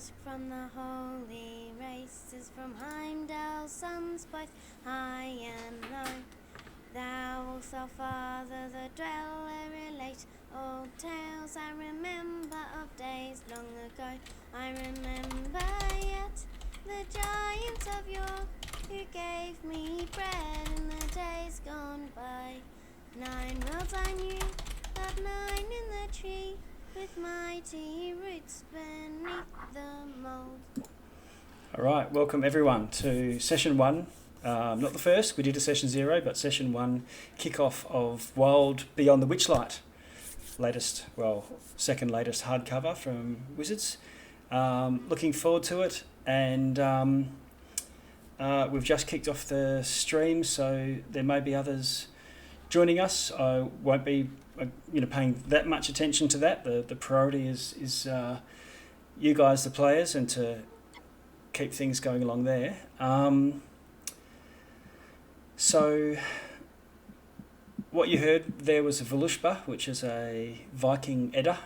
ask from the holy races, from Heimdall's sons both high and low. Thou, also Father, the dweller, relate old tales I remember of days long ago. I remember yet the giants of yore, who gave me bread in the days gone by. 9 worlds I knew, but 9 in the tree, with mighty roots beneath the mould. All right, welcome everyone to session 1. Not the first, we did a session 0, but session 1 kickoff of Wild Beyond the Witchlight. Second latest hardcover from Wizards. Looking forward to it, and we've just kicked off the stream, so there may be others joining us. I won't be paying that much attention to that. The priority is you guys, the players, and to keep things going along there. So what you heard there was a Volushba, which is a Viking Edda,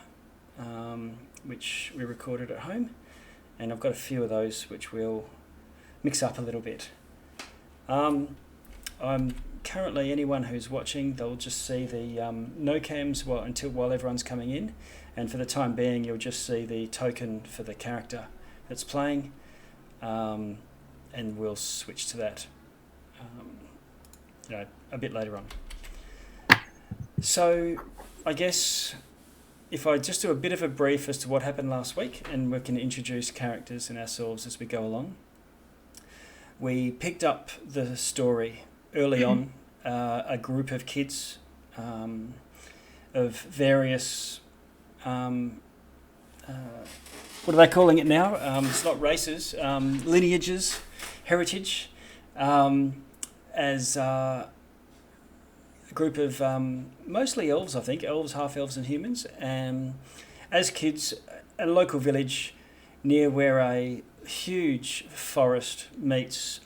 which we recorded at home, and I've got a few of those which we'll mix up a little bit. I'm currently, anyone who's watching, they'll just see the no cams while everyone's coming in, and for the time being you'll just see the token for the character that's playing, and we'll switch to that a bit later on. So I guess if I just do a bit of a brief as to what happened last week, and we can introduce characters and ourselves as we go along. We picked up the story early on, a group of kids of various, what are they calling it now? It's not races, lineages, heritage, as a group of mostly elves, I think, elves, half-elves and humans, as kids, a local village near where a huge forest meets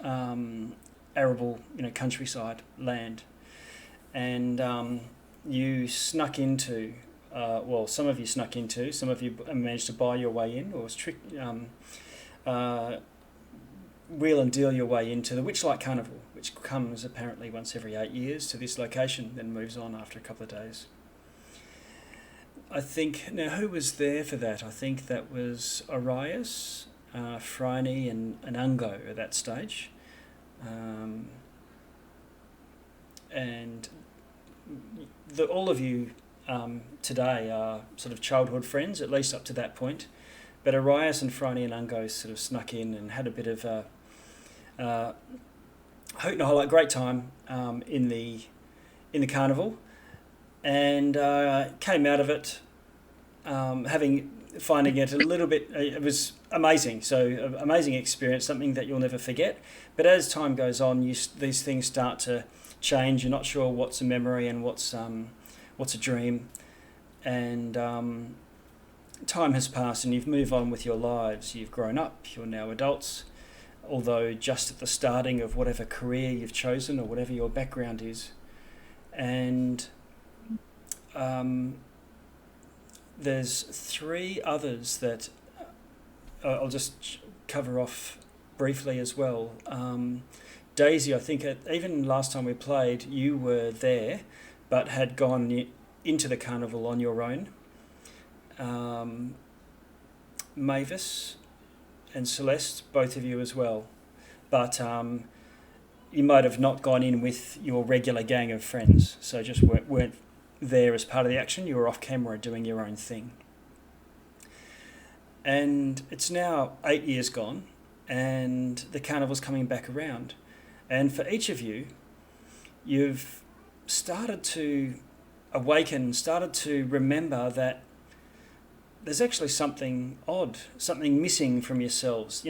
arable, countryside land, and you snuck into, some of you snuck into, some of you managed to buy your way in, or was wheel and deal your way into the Witchlight Carnival, which comes apparently once every 8 years to this location, then moves on after a couple of days. I think, now who was there for that? I think that was Arias, Phryne and Ungo at that stage. And all of you today are sort of childhood friends, at least up to that point. But Arias and Phryne and Ungo sort of snuck in and had a bit of a great time in the carnival, and came out of it finding it a little bit. It was amazing. So amazing experience, something that you'll never forget. But as time goes on, these things start to change. You're not sure what's a memory and what's a dream, and time has passed and you've moved on with your lives. You've grown up. You're now adults, although just at the starting of whatever career you've chosen or whatever your background is. And there's 3 others that I'll just cover off briefly as well. Daisy, I think even last time we played, you were there, but had gone into the carnival on your own. Mavis and Celeste, both of you as well. But you might have not gone in with your regular gang of friends, so just weren't there as part of the action. You were off camera doing your own thing. And it's now 8 years gone, and the carnival's coming back around. And for each of you, you've started to awaken, started to remember that there's actually something odd, something missing from yourselves,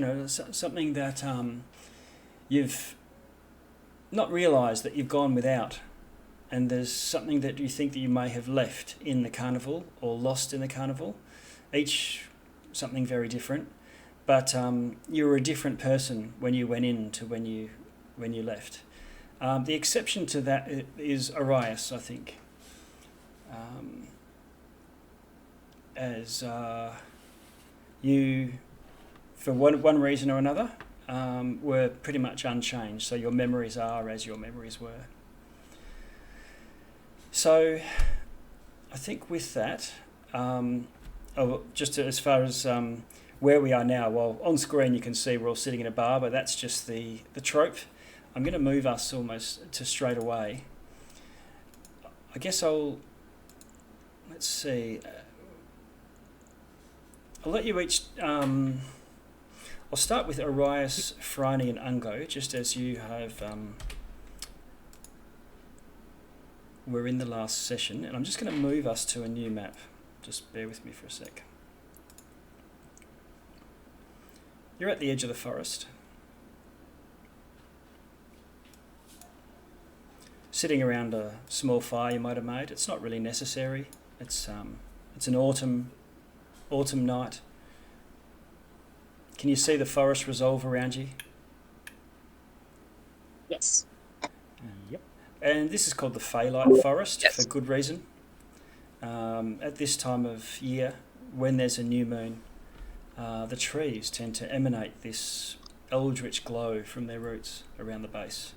something that you've not realised that you've gone without. And there's something that you think that you may have left in the carnival or lost in the carnival, each something very different. But you were a different person when you went in to when you left. The exception to that is Arias, I think. As you for one reason or another, were pretty much unchanged. So your memories are as your memories were. So I think with that, just as far as where we are now, well, on screen you can see we're all sitting in a bar, but that's just the trope. I'm going to move us almost to straight away. I guess let's see. I'll let you each... I'll start with Arias, Phryne and Ungo, just as you have... we're in the last session, and I'm just going to move us to a new map. Just bear with me for a sec. You're at the edge of the forest. Sitting around a small fire you might have made. It's not really necessary. It's an autumn night. Can you see the forest resolve around you? Yes. Yep. And this is called the Feywild forest, Yes. for good reason. At this time of year, when there's a new moon, the trees tend to emanate this eldritch glow from their roots around the base.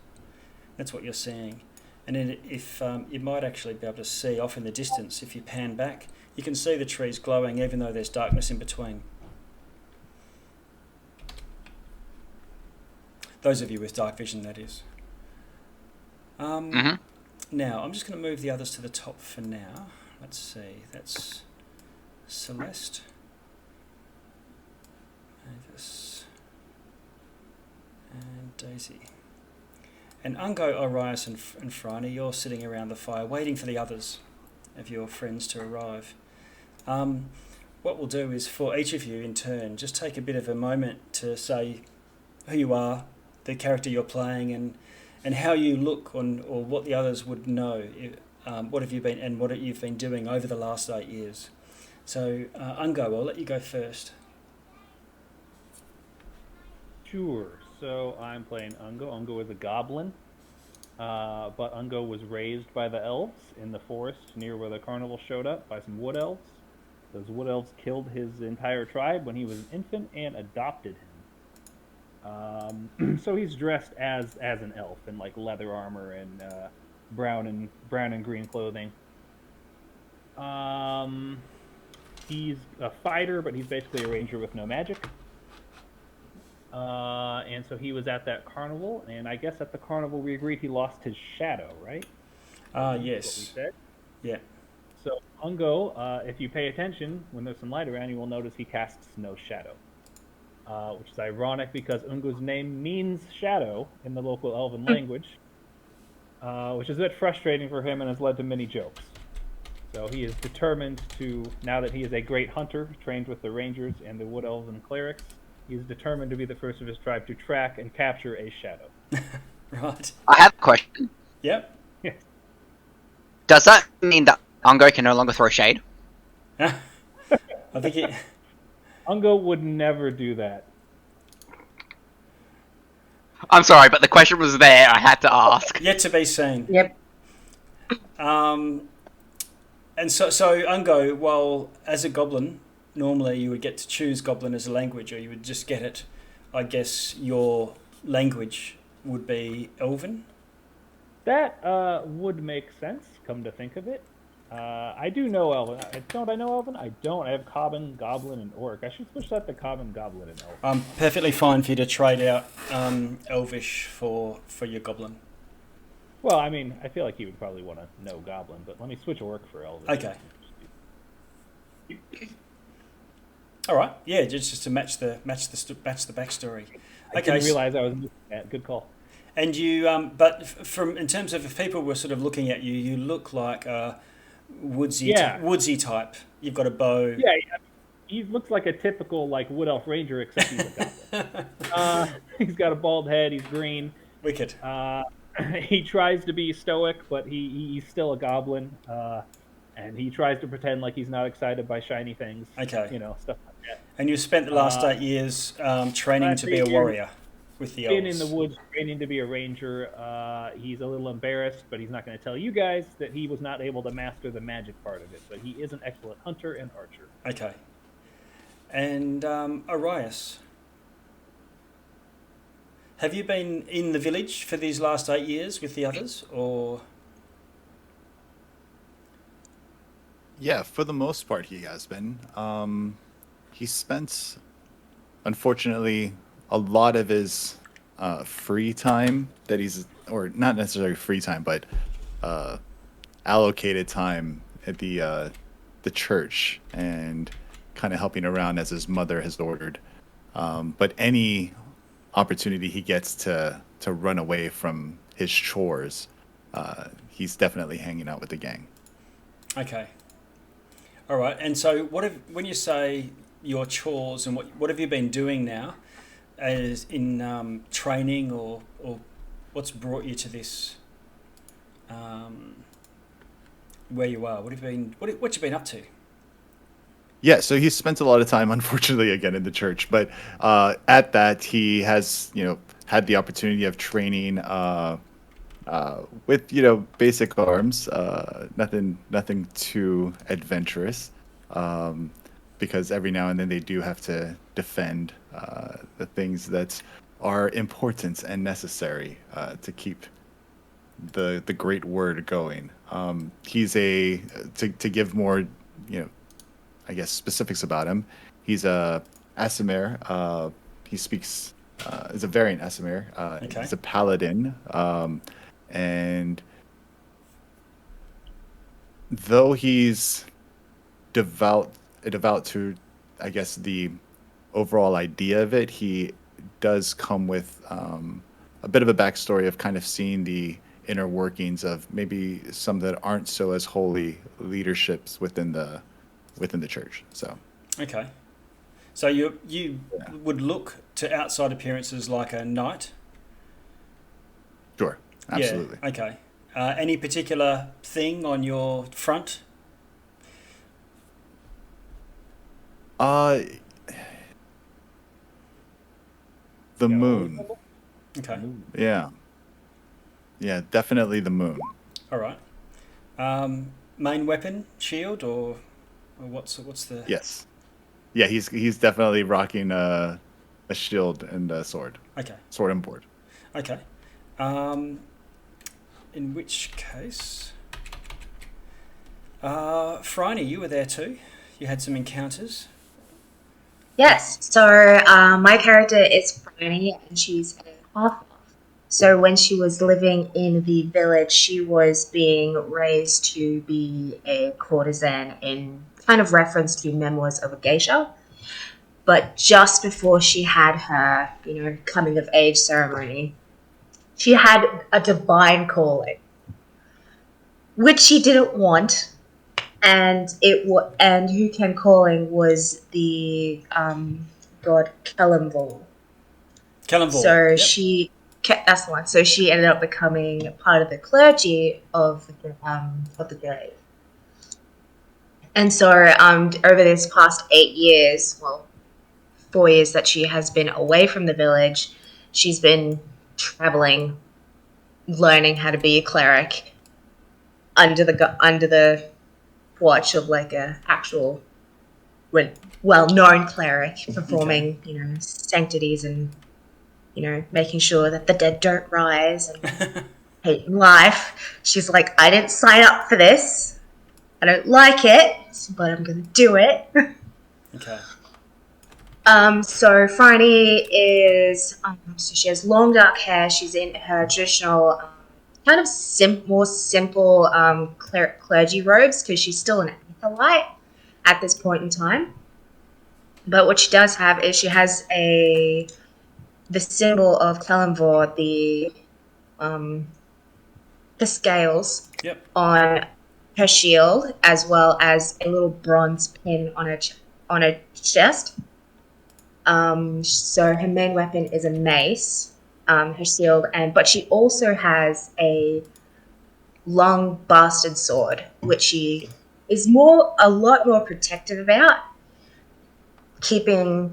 That's what you're seeing. And then if you might actually be able to see off in the distance, if you pan back, you can see the trees glowing even though there's darkness in between. Those of you with dark vision, that is. Now, I'm just going to move the others to the top for now. Let's see, that's Celeste. Mavis. And Daisy. And Ungo, Arias and Phryne, you're sitting around the fire waiting for the others of your friends to arrive. What we'll do is for each of you in turn, just take a bit of a moment to say who you are, the character you're playing, and how you look or what the others would know. What have you been and what you've been doing over the last 8 years. So, Ungo, I'll let you go first. Sure. So I'm playing Ungo. Ungo is a goblin, but Ungo was raised by the elves in the forest near where the carnival showed up by some wood elves. Those wood elves killed his entire tribe when he was an infant and adopted him. So he's dressed as an elf in like leather armor and brown and green clothing. He's a fighter, but he's basically a ranger with no magic. And so he was at that carnival, and I guess at the carnival we agreed he lost his shadow, right? Yes. That's what we said. Yeah. So Ungo, if you pay attention, when there's some light around, you will notice he casts no shadow. Which is ironic because Ungo's name means shadow in the local elven language, which is a bit frustrating for him and has led to many jokes. So he is determined to, now that he is a great hunter, trained with the rangers and the wood elves and clerics, he is determined to be the first of his tribe to track and capture a shadow. Right. I have a question. Yep. Yeah. Does that mean that Ungo can no longer throw shade? I think it... Ungo would never do that. I'm sorry, but the question was there. I had to ask. Yet to be seen. Yep. And so Ungo, well, as a goblin, normally you would get to choose goblin as a language, or you would just get it. I guess your language would be Elven. That would make sense, come to think of it. I do know Elven. Don't I know Elven? I don't. I have Common, Goblin, and Orc. I should switch that to Common, Goblin, and Elven. I'm perfectly fine for you to trade out Elvish for your goblin. Well, I mean, I feel like you would probably want to know Goblin, but let me switch Orc for Elvish. Okay. All right. Yeah, just to match the backstory. I didn't realize I was missing that. Good call. And you, but from in terms of if people were sort of looking at you, you look like a woodsy type. You've got a bow. Yeah, he looks like a typical like wood elf ranger, except he's a goblin. He's got a bald head. He's green. Wicked. He tries to be stoic, but he's still a goblin. And he tries to pretend like he's not excited by shiny things. Okay. You know, stuff like that. And you've spent the last 8 years training to be a warrior with the elves. Been in the woods training to be a ranger. He's a little embarrassed, but he's not going to tell you guys that he was not able to master the magic part of it. But he is an excellent hunter and archer. Okay. And Arias, Have you been in the village for these last 8 years with the others, or? Yeah, for the most part, he has been. He spent, unfortunately, a lot of his free time that he's, or not necessarily free time, but allocated time at the church and kind of helping around as his mother has ordered. But any opportunity he gets to run away from his chores, he's definitely hanging out with the gang. Okay. All right. And so, when you say your chores, and what have you been doing now, as in training, or what's brought you to this, where you are? What you been up to? Yeah, so he's spent a lot of time, unfortunately, again in the church. But at that, he has, had the opportunity of training with, basic arms. Nothing too adventurous, because every now and then they do have to defend the things that are important and necessary to keep the great word going. He's to give more, I guess, specifics about him. He's a Asimir. He speaks is a variant Asimir. Okay. He's a paladin, and though he's devout to, I guess, the overall idea of it, he does come with a bit of a backstory of kind of seeing the inner workings of maybe some that aren't so as holy leaderships within the church. So Okay. So you would look to outside appearances like a knight? sure, absolutely. Yeah. Okay. Any particular thing on your front? The moon. Okay. Yeah, definitely the moon. All right. Main weapon, shield, or what's the? Yes. Yeah, he's definitely rocking a shield and a sword. Okay. Sword and board. Okay. In which case, Phryne, you were there too. You had some encounters. Yes, so my character is Phryne, and she's a half-elf. So when she was living in the village, she was being raised to be a courtesan in kind of reference to Memoirs of a Geisha. But just before she had her, coming of age ceremony, she had a divine calling, which she didn't want. And who came calling was the god Kelemvol. Kelemvol. So Yep. that's the one. So she ended up becoming part of the clergy of the grave. And so over this past 8 years, 4 years that she has been away from the village, she's been traveling, learning how to be a cleric under the watch of like a actual well-known cleric, performing sanctities and making sure that the dead don't rise and hating life. She's like, I didn't sign up for this, I don't like it, but I'm gonna do it. Okay. So Phryne is so she has long dark hair. She's in her traditional kind of more simple clergy robes, because she's still an acolyte at this point in time. But what she does have is she has the symbol of Kelemvor, the scales Yep. on her shield, as well as a little bronze pin on her chest. So her main weapon is a mace. Her shield, but she also has a long bastard sword, which she is a lot more protective about, keeping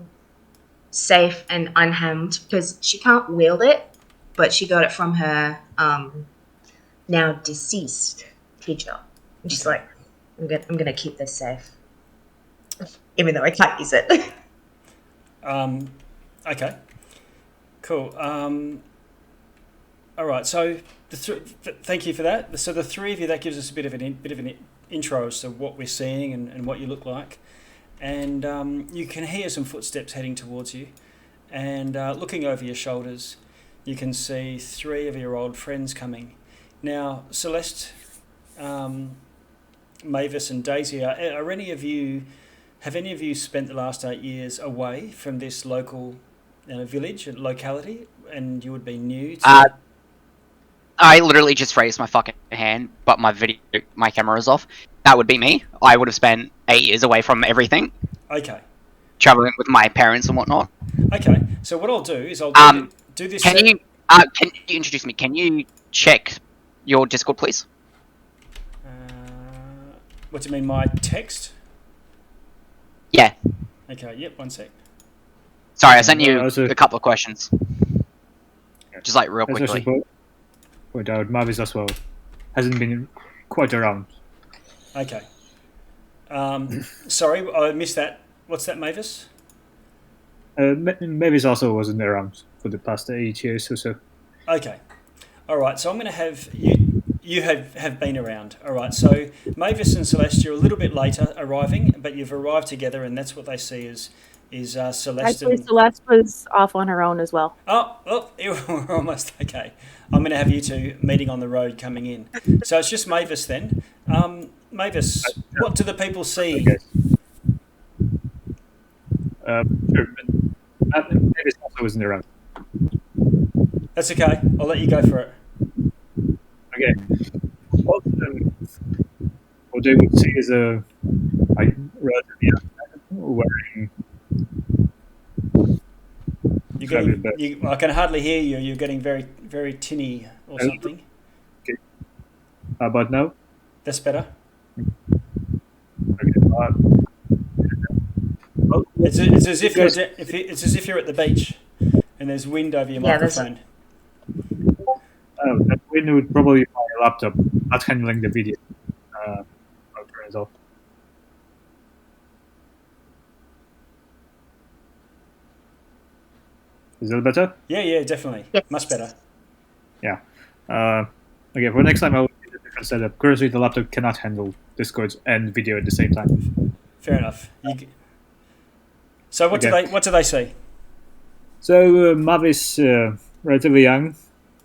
safe and unharmed, because she can't wield it, but she got it from her now deceased teacher. And she's like, I'm gonna keep this safe, even though I can't use it. Okay. Cool. All right. So thank you for that. So the three of you, that gives us a bit of an intro as to what we're seeing and what you look like, and you can hear some footsteps heading towards you, and looking over your shoulders, you can see three of your old friends coming. Now, Celeste, Mavis, and Daisy, are any of you? Have any of you spent the last 8 years away from this local village and locality, and you would be new to... I literally just raised my fucking hand, but my camera is off. That would be me. I would have spent 8 years away from everything. Okay. Traveling with my parents and whatnot. Okay. So what I'll do is I'll do this... Can you introduce me? Can you check your Discord, please? What do you mean, my text? Yeah. Okay, yep, 1 sec. Sorry, I sent you a couple of questions. Just like real quickly. Point out Mavis as well hasn't been quite around. Okay. Sorry, I missed that. What's that, Mavis? Mavis also wasn't around for the past 8 years or so. Okay. All right, so I'm going to have you... You have been around. All right, so Mavis and Celeste, you're a little bit later arriving, but you've arrived together, and that's what they see is Celeste. Actually, Celeste was off on her own as well. Oh, we're almost okay. I'm going to have you two meeting on the road coming in. So it's just Mavis then. Mavis, what do the people see? Sure, but Mavis also wasn't around. That's okay. I'll let you go for it. Okay. What they would see is a relatively young man wearing. I can hardly hear you. You're getting very, very tinny or something. Okay. How about now? That's better. Okay. It's as if you're at the beach and there's wind over your microphone. That wind would probably be my laptop not handling the video. I'll turn it off. Is that better? Yeah, definitely. Yes. Much better. Yeah. Okay, for next time I will use a different setup. Currently the laptop cannot handle Discord and video at the same time. Fair enough. So what do they see? So Mavis, relatively young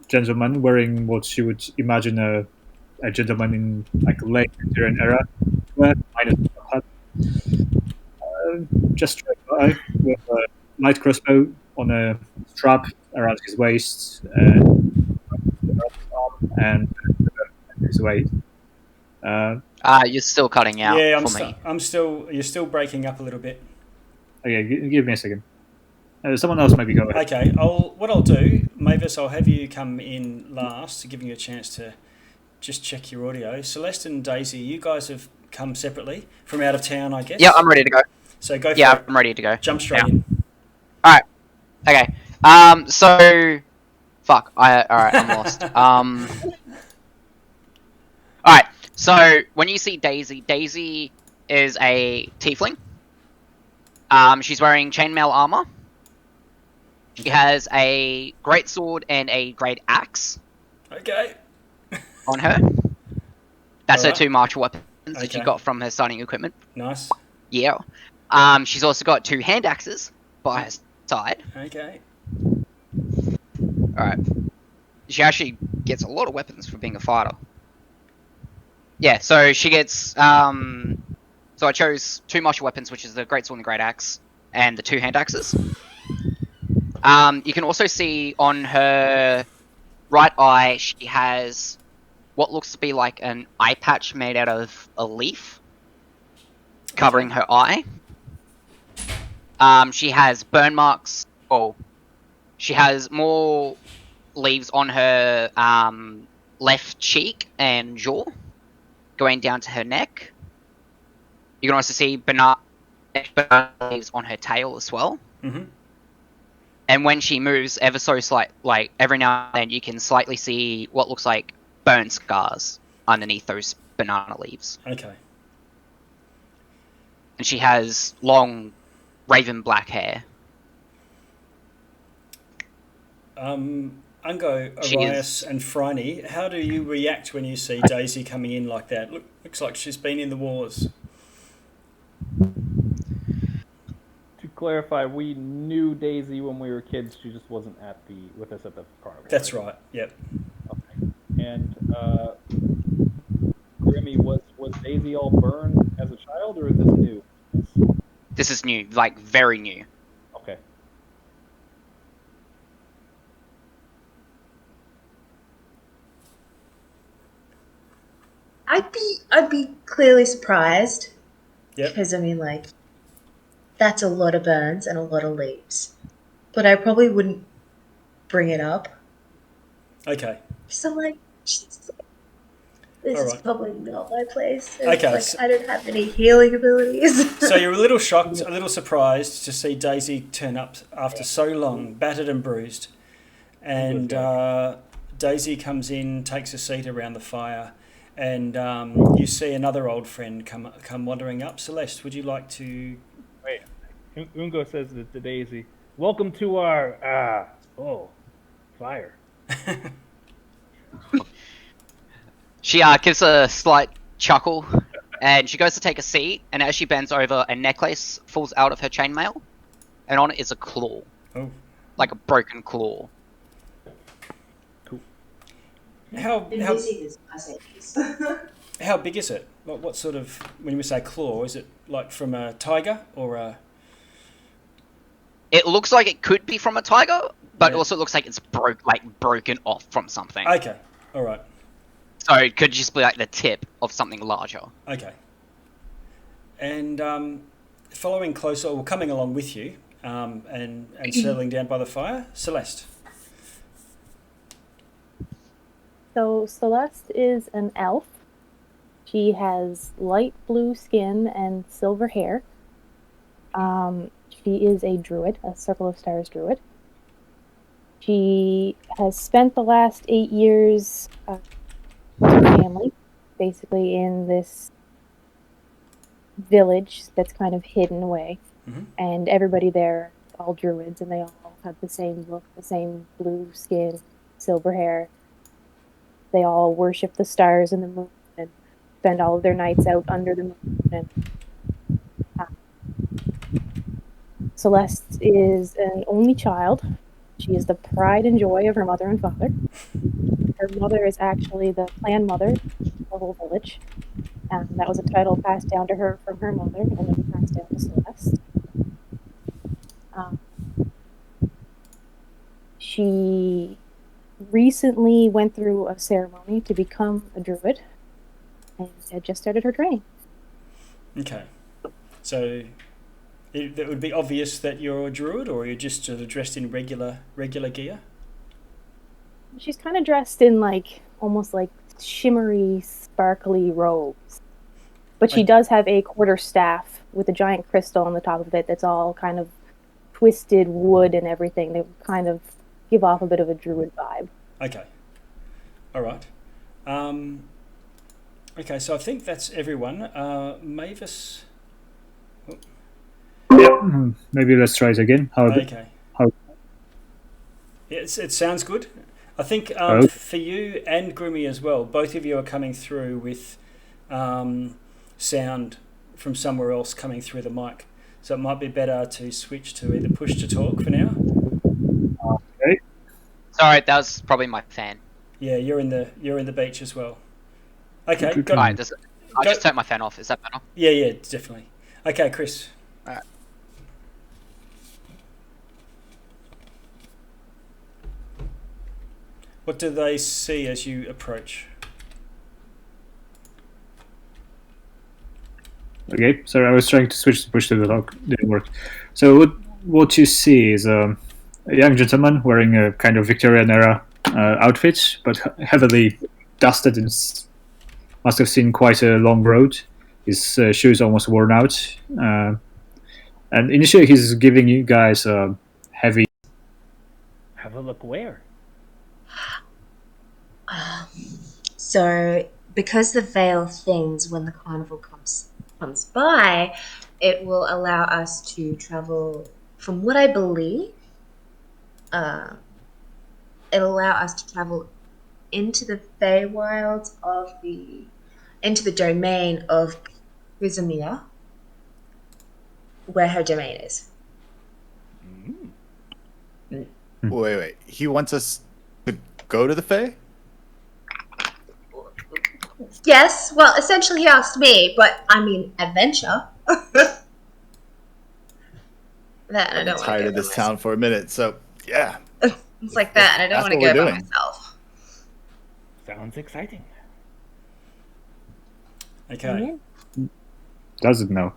gentleman wearing what you would imagine a gentleman in like late Victorian era, minus the hat. Just straight by with a light crossbow on a strap around his waist and his waist. You're still cutting out. Yeah, me. You're still breaking up a little bit. Okay, give me a second. Someone else maybe go ahead. Okay, what I'll do, Mavis, I'll have you come in last, giving you a chance to just check your audio. Celeste and Daisy, you guys have come separately from out of town, I guess. Yeah, I'm ready to go. So go for it. Yeah, I'm ready to go. Jump straight in. Alright. Okay. So... Fuck. Alright, I'm lost. Alright, so when you see Daisy, Daisy is a tiefling. She's wearing chainmail armor. She has a great sword and a great axe. Okay. On her. That's her Alright. 2 martial weapons that she Okay. got from her starting equipment. Nice. Yeah. She's also got 2 hand axes by her side. Okay. Alright. She actually gets a lot of weapons for being a fighter. Yeah, so she gets, so I chose 2 martial weapons, which is the great sword and the great axe, and the 2 hand axes. You can also see on her right eye, she has what looks to be like an eye patch made out of a leaf covering her eye. She has burn marks. Oh, she has more leaves on her left cheek and jaw, going down to her neck. You can also see banana leaves on her tail as well. Mm-hmm. And when she moves ever so slight, like every now and then, you can slightly see what looks like burn scars underneath those banana leaves. Okay. And she has long, raven black hair. Ungo, She Arias, is- and Phryne, how do you react when you see Daisy coming in like that? Looks like she's been in the wars. To clarify, we knew Daisy when we were kids. She just wasn't with us at the carnival. That's right. Yep. Okay. And Grimmy, was Daisy all burned as a child, or is this new? This is new, like very new. Okay. I'd be clearly surprised. Yep. Because I mean, like, that's a lot of burns and a lot of leaves. But I probably wouldn't bring it up. Okay. So I'm like, this is Alright. probably not my place. And, Okay, like, so- I don't have any healing abilities. So you're a little shocked, a little surprised to see Daisy turn up after so long, battered and bruised. And Daisy comes in, takes a seat around the fire, and you see another old friend come wandering up. Celeste, would you like to... Wait. Ungo says to Daisy, "Welcome to our fire." She gives a slight chuckle, and she goes to take a seat, and as she bends over, a necklace falls out of her chainmail, and on it is a claw. Oh. Like a broken claw. How this. I say this. how big is it? What sort of... When we say claw, is it like from a tiger or a... It looks like it could be from a tiger, but Yeah. it also looks like it's broken off from something. Okay. All right. So it could just be like the tip of something larger. Okay. And following closer, or coming along with you, and settling down by the fire, Celeste. So Celeste is an elf. She has light blue skin and silver hair. She is a druid, a Circle of Stars druid. She has spent the last 8 years with her family, basically in this village that's kind of hidden away. Mhm. And everybody there, all druids, and they all have the same look, the same blue skin, silver hair. They all worship the stars and the moon and spend all of their nights out under the moon. And Celeste is an only child. She is the pride and joy of her mother and father. Her mother is actually the clan mother of the whole village. And that was a title passed down to her from her mother and then passed down to Celeste. She recently went through a ceremony to become a druid and had just started her training. Okay. So it would be obvious that you're a druid, or you're just sort of dressed in regular gear? She's kind of dressed in like almost like shimmery, sparkly robes. But she does have a quarter staff with a giant crystal on the top of it that's all kind of twisted wood and everything. They kind of give off a bit of a druid vibe. Okay. All right. Okay, so I think that's everyone. Mavis... Yeah, maybe let's try it again. Okay. how- Yeah, it sounds good. I think Okay. for you and Grimmy as well, both of you are coming through with sound from somewhere else coming through the mic. So it might be better to switch to either push to talk for now. Okay. Sorry, that was probably my fan. Yeah, you're in the beach as well. Okay, Good. got Alright, I'll Go- just turn my fan off. Is that better? Yeah, definitely. Okay, Chris. Alright. What do they see as you approach? Okay, sorry, I was trying to switch to push to the talk, didn't work. So what you see is a young gentleman wearing a kind of Victorian era outfit, but heavily dusted and must have seen quite a long road. His shoes almost worn out, and initially he's giving you guys a heavy. Have a look where? So, because the veil thins when the carnival comes by, it will allow us to travel, from what I believe, it allow us to travel into the Feywild into the domain of Chrysamia, where her domain is. Wait. He wants us to go to the Fae? Yes, well, essentially he asked me, but I mean adventure. That and I I'm don't want to tired go of by this town for a minute, so yeah. It's like that, and I don't That's want to what go we're by doing. myself. Sounds exciting. Okay. Doesn't know.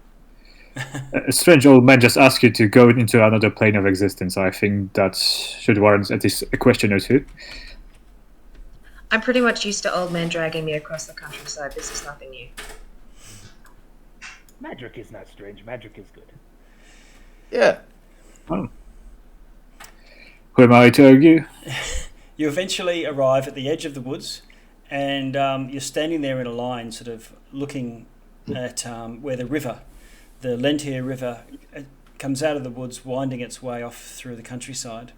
A strange old man just asked you to go into another plane of existence. I think that should warrant at least a question or two. I'm pretty much used to old men dragging me across the countryside. This is nothing new. Magic is not strange. Magic is good. Yeah. Oh. Who am I to argue? You eventually arrive at the edge of the woods, and you're standing there in a line, sort of looking at where the Lentier River, comes out of the woods, winding its way off through the countryside.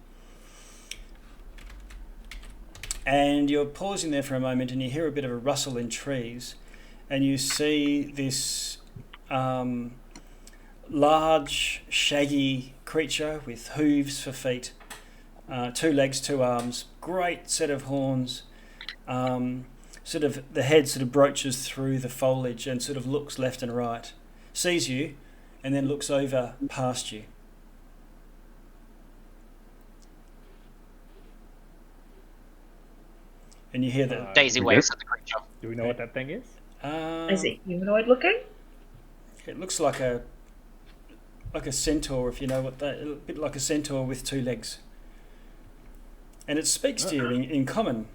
And you're pausing there for a moment, and you hear a bit of a rustle in trees, and you see this large, shaggy creature with hooves for feet, 2 legs, 2 arms, great set of horns. Sort of the head sort of broaches through the foliage and sort of looks left and right, sees you, and then looks over past you. And you hear the Daisy waves at the creature. Do we know what that thing is? Is it humanoid looking? It looks like a centaur, if you know what that. A bit like a centaur with 2 legs. And it speaks to you in common,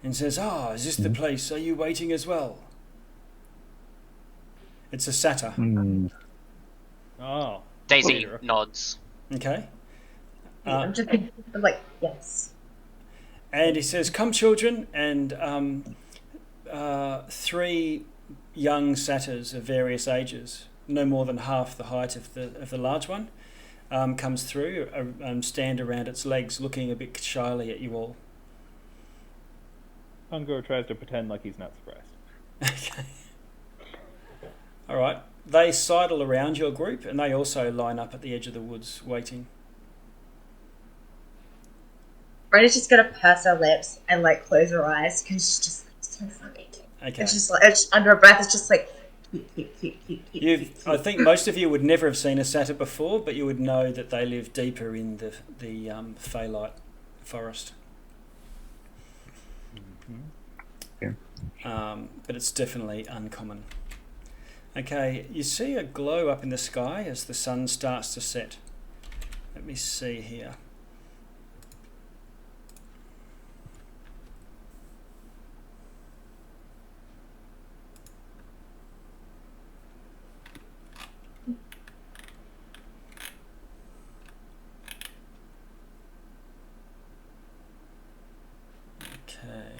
and says, "Is this the place? Are you waiting as well?" It's a satyr. Oh. Daisy Sure. nods. Okay. I'm just I'm like, yes. And he says, "Come, children," and 3 young satyrs of various ages, no more than half the height of the large one, comes through, stand around its legs, looking a bit shyly at you all. Ungo tries to pretend like he's not surprised. Okay. All right. They sidle around your group, and they also line up at the edge of the woods, waiting. Brenna's just gonna purse her lips and like close her eyes because she's just like, so funny. Okay. It's just like under her breath. It's just like. I think most of you would never have seen a satyr before, but you would know that they live deeper in the Feylight forest. But it's definitely uncommon. Okay, you see a glow up in the sky as the sun starts to set. Let me see here. Okay.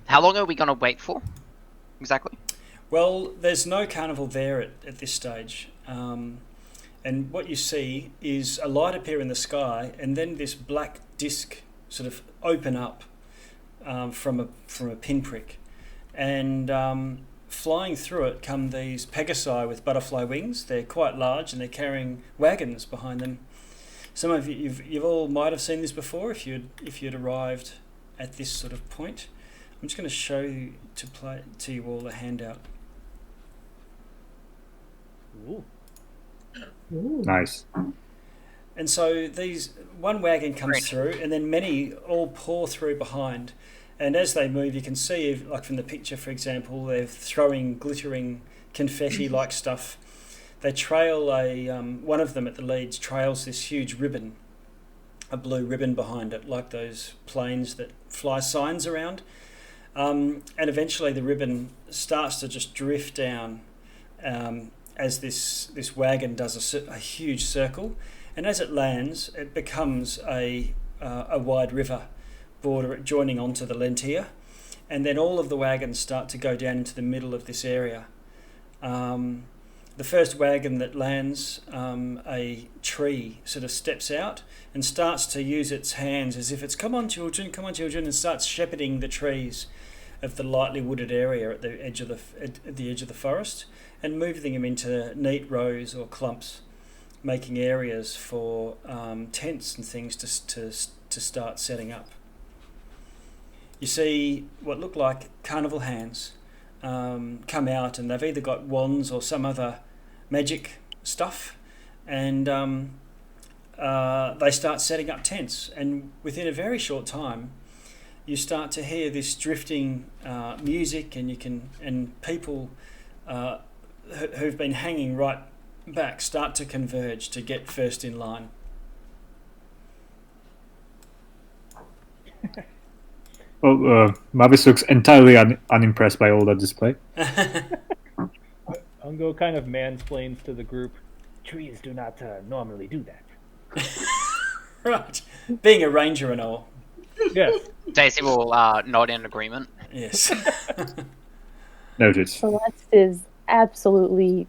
How long are we gonna wait for? Exactly. Well, there's no carnival there at this stage. And what you see is a light appear in the sky, and then this black disc sort of open up from a pinprick. And flying through it come these pegasi with butterfly wings. They're quite large, and they're carrying wagons behind them. Some of you've all might have seen this before if you'd arrived at this sort of point. I'm just going to show you to you all a handout. Ooh. Nice. And so one wagon comes through, and then many all pour through behind. And as they move, you can see, like from the picture, for example, they're throwing glittering confetti-like stuff. They trail one of them at the leads trails this huge ribbon, a blue ribbon behind it, like those planes that fly signs around. And eventually the ribbon starts to just drift down as this wagon does a huge circle. And as it lands, it becomes a wide river border joining onto the Lentier. And then all of the wagons start to go down into the middle of this area. the first wagon that lands, a tree sort of steps out and starts to use its hands as if it's come on children, and starts shepherding the trees of the lightly wooded area at the edge of the forest, and moving them into neat rows or clumps, making areas for tents and things to start setting up. You see what look like carnival hands come out, and they've either got wands or some other magic stuff, and they start setting up tents. And within a very short time, you start to hear this drifting music, and people who've been hanging right back start to converge to get first in line. Well, Mavis looks entirely unimpressed by all that display. Ungo kind of mansplains to the group. Trees do not normally do that. Right, being a ranger and all. Yes. Daisy will nod in agreement. Yes. Noted. Celeste is absolutely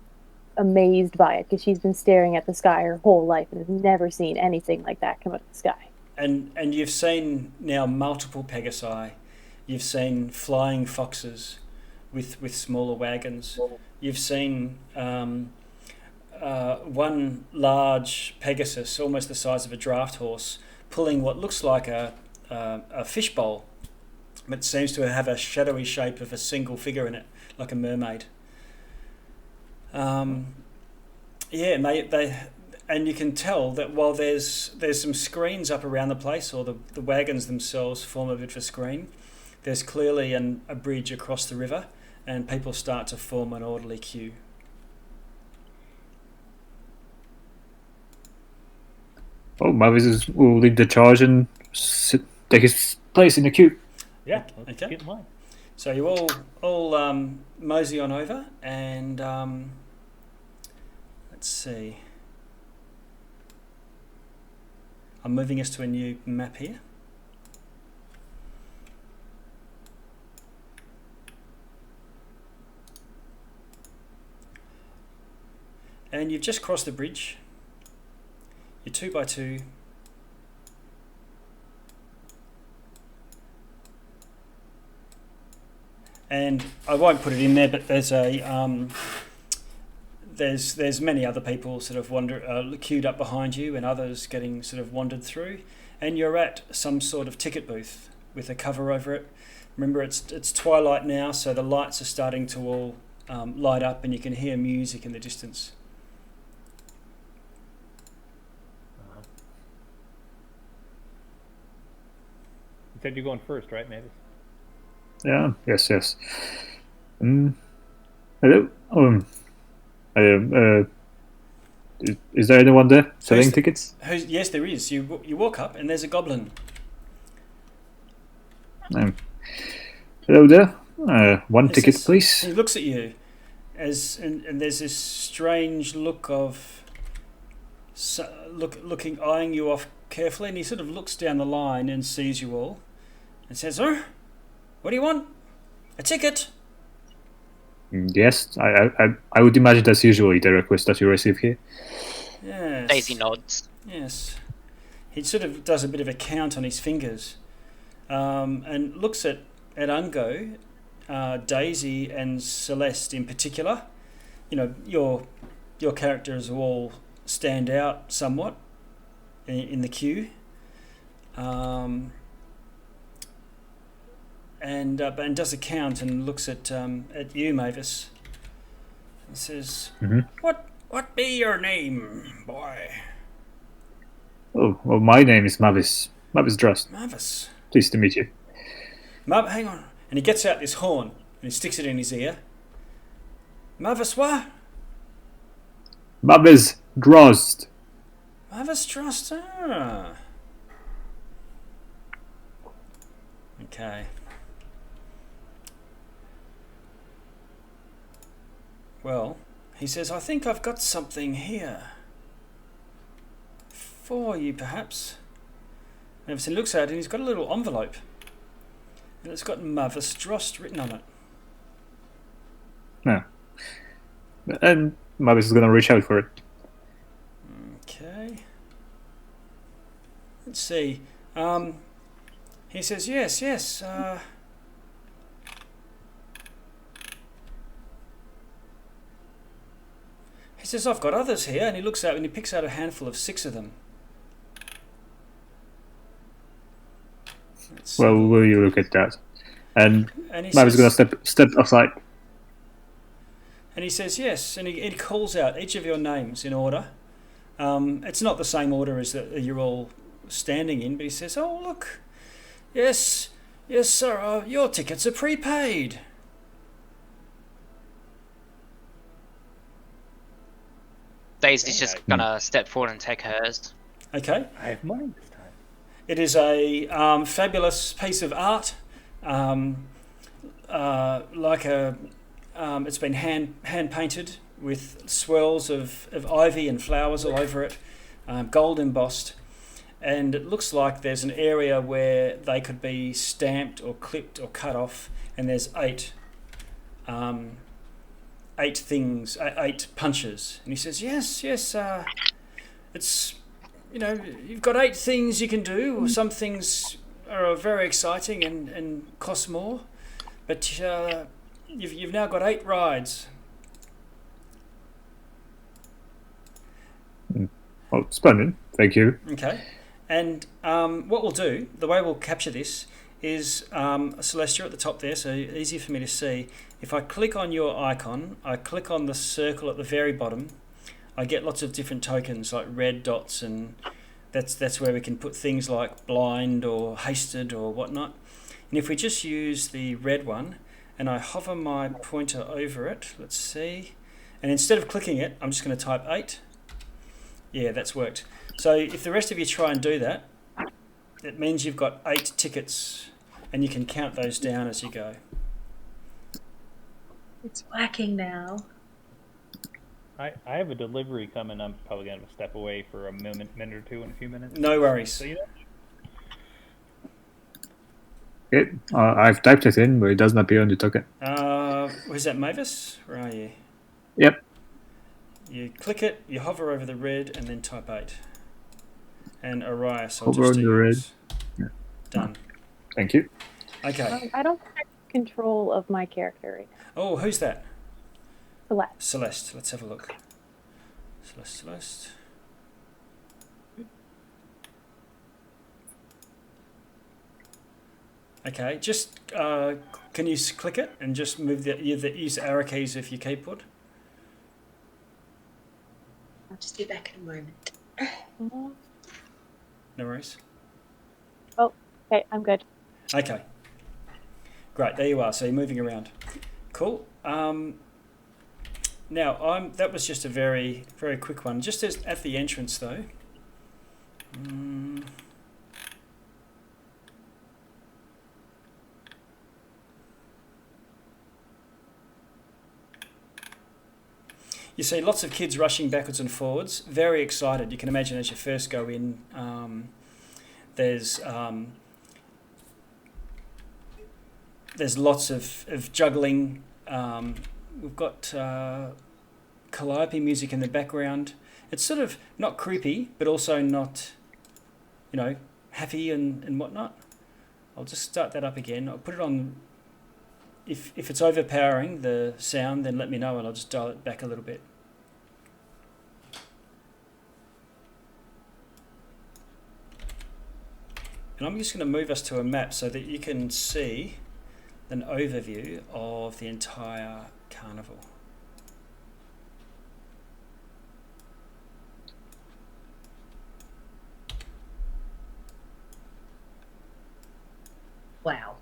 amazed by it because she's been staring at the sky her whole life and has never seen anything like that come out of the sky. And you've seen now multiple Pegasi. You've seen flying foxes with smaller wagons. You've seen one large Pegasus, almost the size of a draft horse, pulling what looks like a fishbowl, but seems to have a shadowy shape of a single figure in it, like a mermaid. And you can tell that while there's some screens up around the place, or the wagons themselves form a bit of a screen, there's clearly a bridge across the river, and people start to form an orderly queue. Oh, Mavis will lead the charge and take his place in the queue. Yeah, let's Okay. get in line. So you all mosey on over, and let's see. I'm moving us to a new map here. And you've just crossed the bridge. You're 2 by 2. And I won't put it in there, but there's there's many other people sort of queued up behind you, and others getting sort of wandered through, and you're at some sort of ticket booth with a cover over it. Remember, it's twilight now, so the lights are starting to all light up, and you can hear music in the distance. You said you're going first, right, Mavis? Yeah, yes. Hello? Is there anyone there selling tickets? Yes, there is. You walk up, and there's a goblin. Hello there. One He ticket, says- please. He looks at you, and there's this strange look of eyeing you off carefully, and he sort of looks down the line and sees you all, and says, "Oh, what do you want? A ticket?" Yes, I would imagine that's usually the request that you receive here. Yes. Daisy nods. Yes. He sort of does a bit of a count on his fingers, and looks at Ungo, Daisy, and Celeste in particular. You know, your characters all stand out somewhat in the queue, and does a count and looks at you, Mavis, and says, "What be your name, boy?" Oh, well, my name is Mavis. Mavis Drust. Mavis. Pleased to meet you. Hang on. And he gets out this horn and he sticks it in his ear. Mavis what? Mavis Drust. Mavis Trust. Ah. Okay. Well, he says, "I think I've got something here. For you, perhaps." And he looks at it and he's got a little envelope. And it's got Mavis Drost written on it. No. And Mavis is gonna reach out for it. Okay. Let's see. He says, yes. He says, I've got others here, and he looks out and he picks out a handful of 6 of them. Well, will you look at that? And And he Mavis is says, gonna step aside. and he says yes, and he calls out each of your names in order. It's not the same order as that you're all standing in, but he says, oh, look, yes, sir, your tickets are prepaid. Daisy's just gonna step forward and take hers. Okay. I have money this time. It is a fabulous piece of art, it's been hand painted with swirls of ivy and flowers all over it, gold embossed, and it looks like there's an area where they could be stamped or clipped or cut off, and there's 8 things, 8 punches. And he says, yes, it's, you've got 8 things you can do. Some things are very exciting and cost more, but you've now got 8 rides. Oh, splendid. Thank you. Okay. And what we'll do, the way we'll capture this is Celestia at the top there, so easy for me to see. If I click on your icon, I click on the circle at the very bottom, I get lots of different tokens like red dots, and that's where we can put things like blind or hasted or whatnot. And if we just use the red one and I hover my pointer over it, let's see, and instead of clicking it, I'm just going to type 8. Yeah, that's worked. So if the rest of you try and do that, it means you've got 8 tickets, and you can count those down as you go. It's working now. I have a delivery coming. I'm probably going to step away for a minute or two in a few minutes. No worries. So, you know. Okay, I've typed it in, but it doesn't appear on the token. Was that Mavis? Where are you? Yep. You click it, you hover over the red, and then type 8. And Arias, I'll Hover just on do the red. yours. Yeah. Done. Thank you. Okay. I don't have control of my character right now. Oh, who's that? Celeste. Celeste. Let's have a look. Celeste. Okay, just can you click it and just move use the arrow keys if your keyboard? I'll just be back in a moment. No worries. Oh, okay, I'm good. Okay. Great, there you are. So you're moving around. Cool. Now that was just a very, very quick one. Just as at the entrance though. You see lots of kids rushing backwards and forwards, very excited. You can imagine as you first go in, there's lots of juggling. We've got calliope music in the background. It's sort of not creepy, but also not, happy and whatnot. I'll just start that up again. I'll put it on. If it's overpowering the sound, then let me know and I'll just dial it back a little bit. And I'm just going to move us to a map so that you can see an overview of the entire carnival. Wow.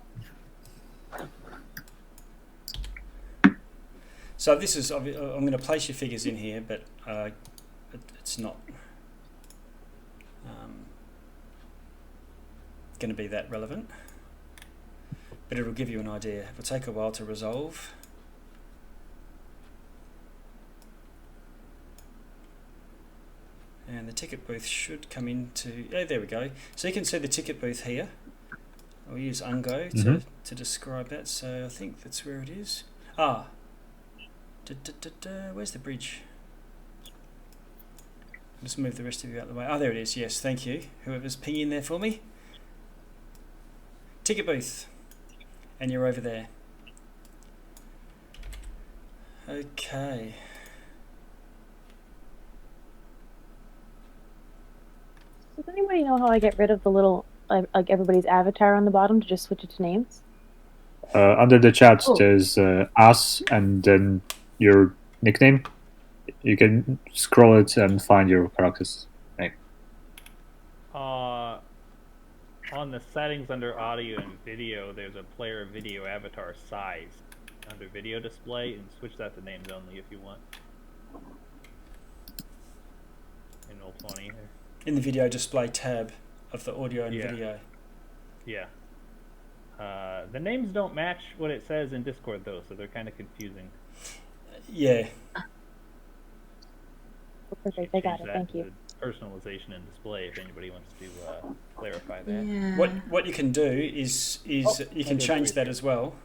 So this is, I'm going to place your figures in here, but it's not going to be that relevant. But it'll give you an idea. It will take a while to resolve. And the ticket booth should come into, oh, there we go. So you can see the ticket booth here. I'll use Ungo to describe that. So I think that's where it is. Where's the bridge? Just move the rest of you out of the way. Oh, there it is. Yes, thank you. Whoever's pinging there for me. Ticket booth. And you're over there. Okay. Does anybody know how I get rid of the little, like everybody's avatar on the bottom to just switch it to names? Under the chat, Oh. there's us and then your nickname. You can scroll it and find your character's name. On the settings under audio and video, there's a player video avatar size. Under video display, and switch that to names only if you want. In Roll20. In the video display tab of the audio and Yeah. video. Yeah. The names don't match what it says in Discord though, so they're kind of confusing. Yeah. Perfect, I got Change it, that thank to you. Personalization and display if anybody wants to clarify that. Yeah. What you can do is you can change that as well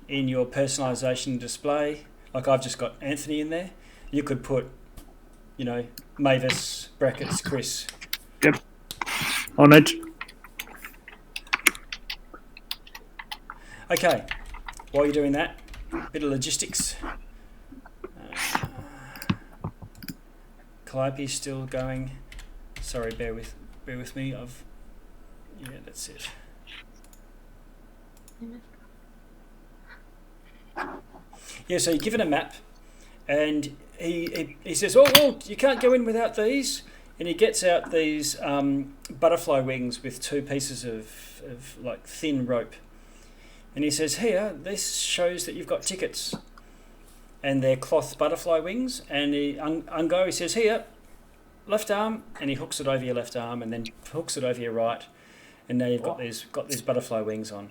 in your personalization display. Like I've just got Anthony in there. You could put, you know, Mavis brackets Chris. Yep. On it. Okay. While you're doing that, bit of logistics. Calliope's still going. Sorry, bear with me. Yeah, that's it. Yeah, so you give it a map, and he says, "Oh, well, you can't go in without these." And he gets out these butterfly wings with two pieces of like thin rope, and he says, "Here, this shows that you've got tickets." And they're cloth butterfly wings, and Ungo, he says, "Here, left arm," and he hooks it over your left arm, and then hooks it over your right, and now you've got these butterfly wings on.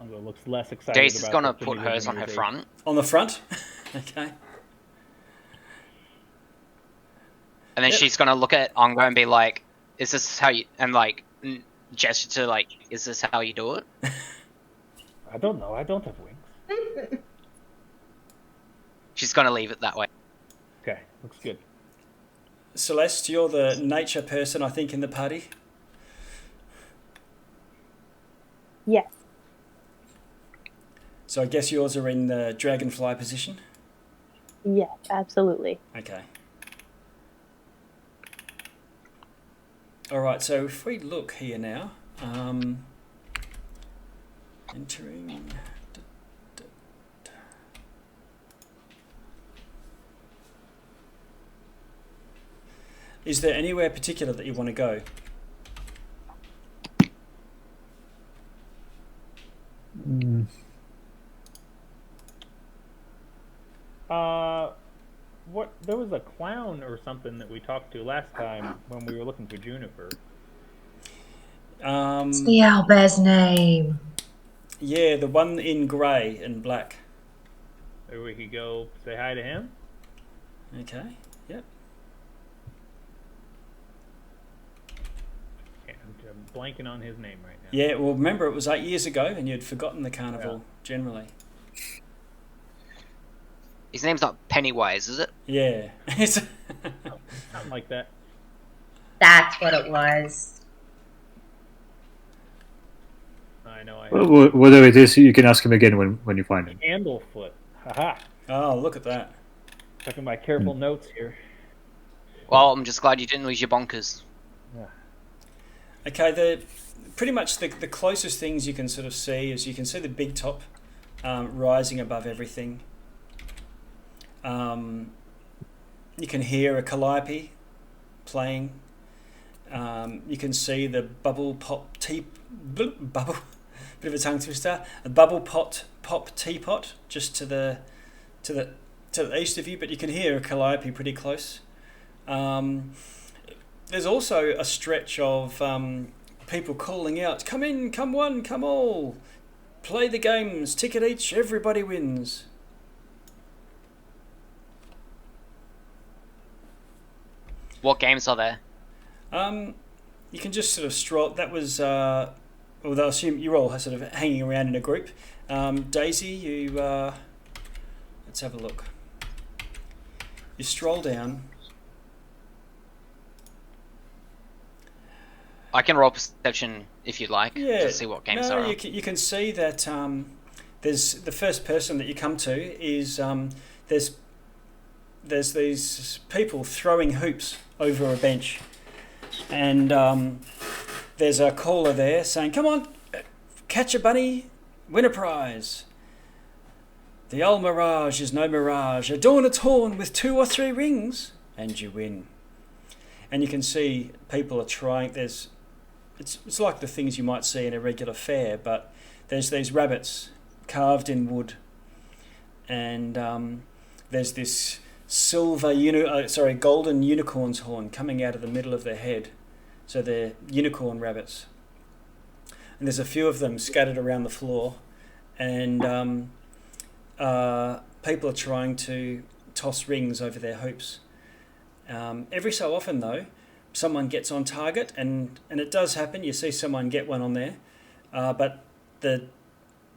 Ungo looks less excited. Dace is about gonna this than put he was hers when on he her was front. On the front, okay. And then Yep. she's gonna look at Ongo and be like, "Is this how you?" And like gesture to like, "Is this how you do it?" I don't know. I don't have wings. She's gonna leave it that way. Okay, looks good. Celeste, you're the nature person, I think, in the party. Yes. So I guess yours are in the dragonfly position. Yes, absolutely. Okay. All right. So if we look here now, entering. Is there anywhere particular that you want to go? What? There was a clown or something that we talked to last time when we were looking for Juniper. The owlbear's name. Yeah, the one in grey and black. Maybe we could go say hi to him. Okay. Yep. Yeah, I'm blanking on his name right now. Yeah. Well, remember it was 8 years ago, and you'd forgotten the carnival generally. His name's not Pennywise, is it? Yeah. Something like that. That's what it was. I know. Well, whatever it is, you can ask him again when you find him. Candlefoot. Haha. Oh, look at that. Checking my careful notes here. Well, I'm just glad you didn't lose your bonkers. Yeah. Okay, pretty much the closest things you can sort of see is you can see the big top rising above everything. You can hear a calliope playing. You can see the bubble pop bubble, bit of a tongue twister. A bubble pop teapot just to the east of you, but you can hear a calliope pretty close. There's also a stretch of people calling out, "Come in, come one, come all, play the games, ticket each, everybody wins." What games are there? You can just sort of stroll. That was, well, they'll assume you're all sort of hanging around in a group. Daisy, you, let's have a look. You stroll down. I can roll perception if you'd like Yeah. to see what games there are. You can see that there's the first person that you come to is there's these people throwing hoops over a bench, and there's a caller there saying, "Come on, catch a bunny, win a prize. The old mirage is no mirage. Adorn its horn with 2 or 3 rings, and you win." And you can see people are trying. It's like the things you might see in a regular fair, but there's these rabbits carved in wood, and there's this golden unicorn's horn coming out of the middle of their head. So they're unicorn rabbits, and there's a few of them scattered around the floor, and people are trying to toss rings over their hoops. Every so often, though, someone gets on target, and it does happen. You see someone get one on there, but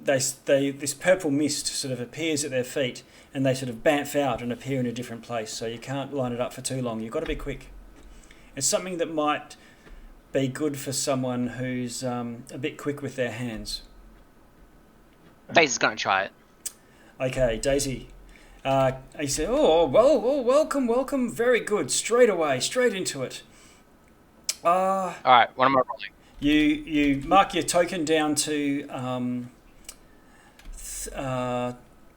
this purple mist sort of appears at their feet, and they sort of bamf out and appear in a different place. So you can't line it up for too long. You've got to be quick. It's something that might be good for someone who's a bit quick with their hands. Daisy's going to try it. Okay, Daisy. He said, "Oh, well, welcome. Very good. Straight away, straight into it." All right, what am I rolling? You mark your token down to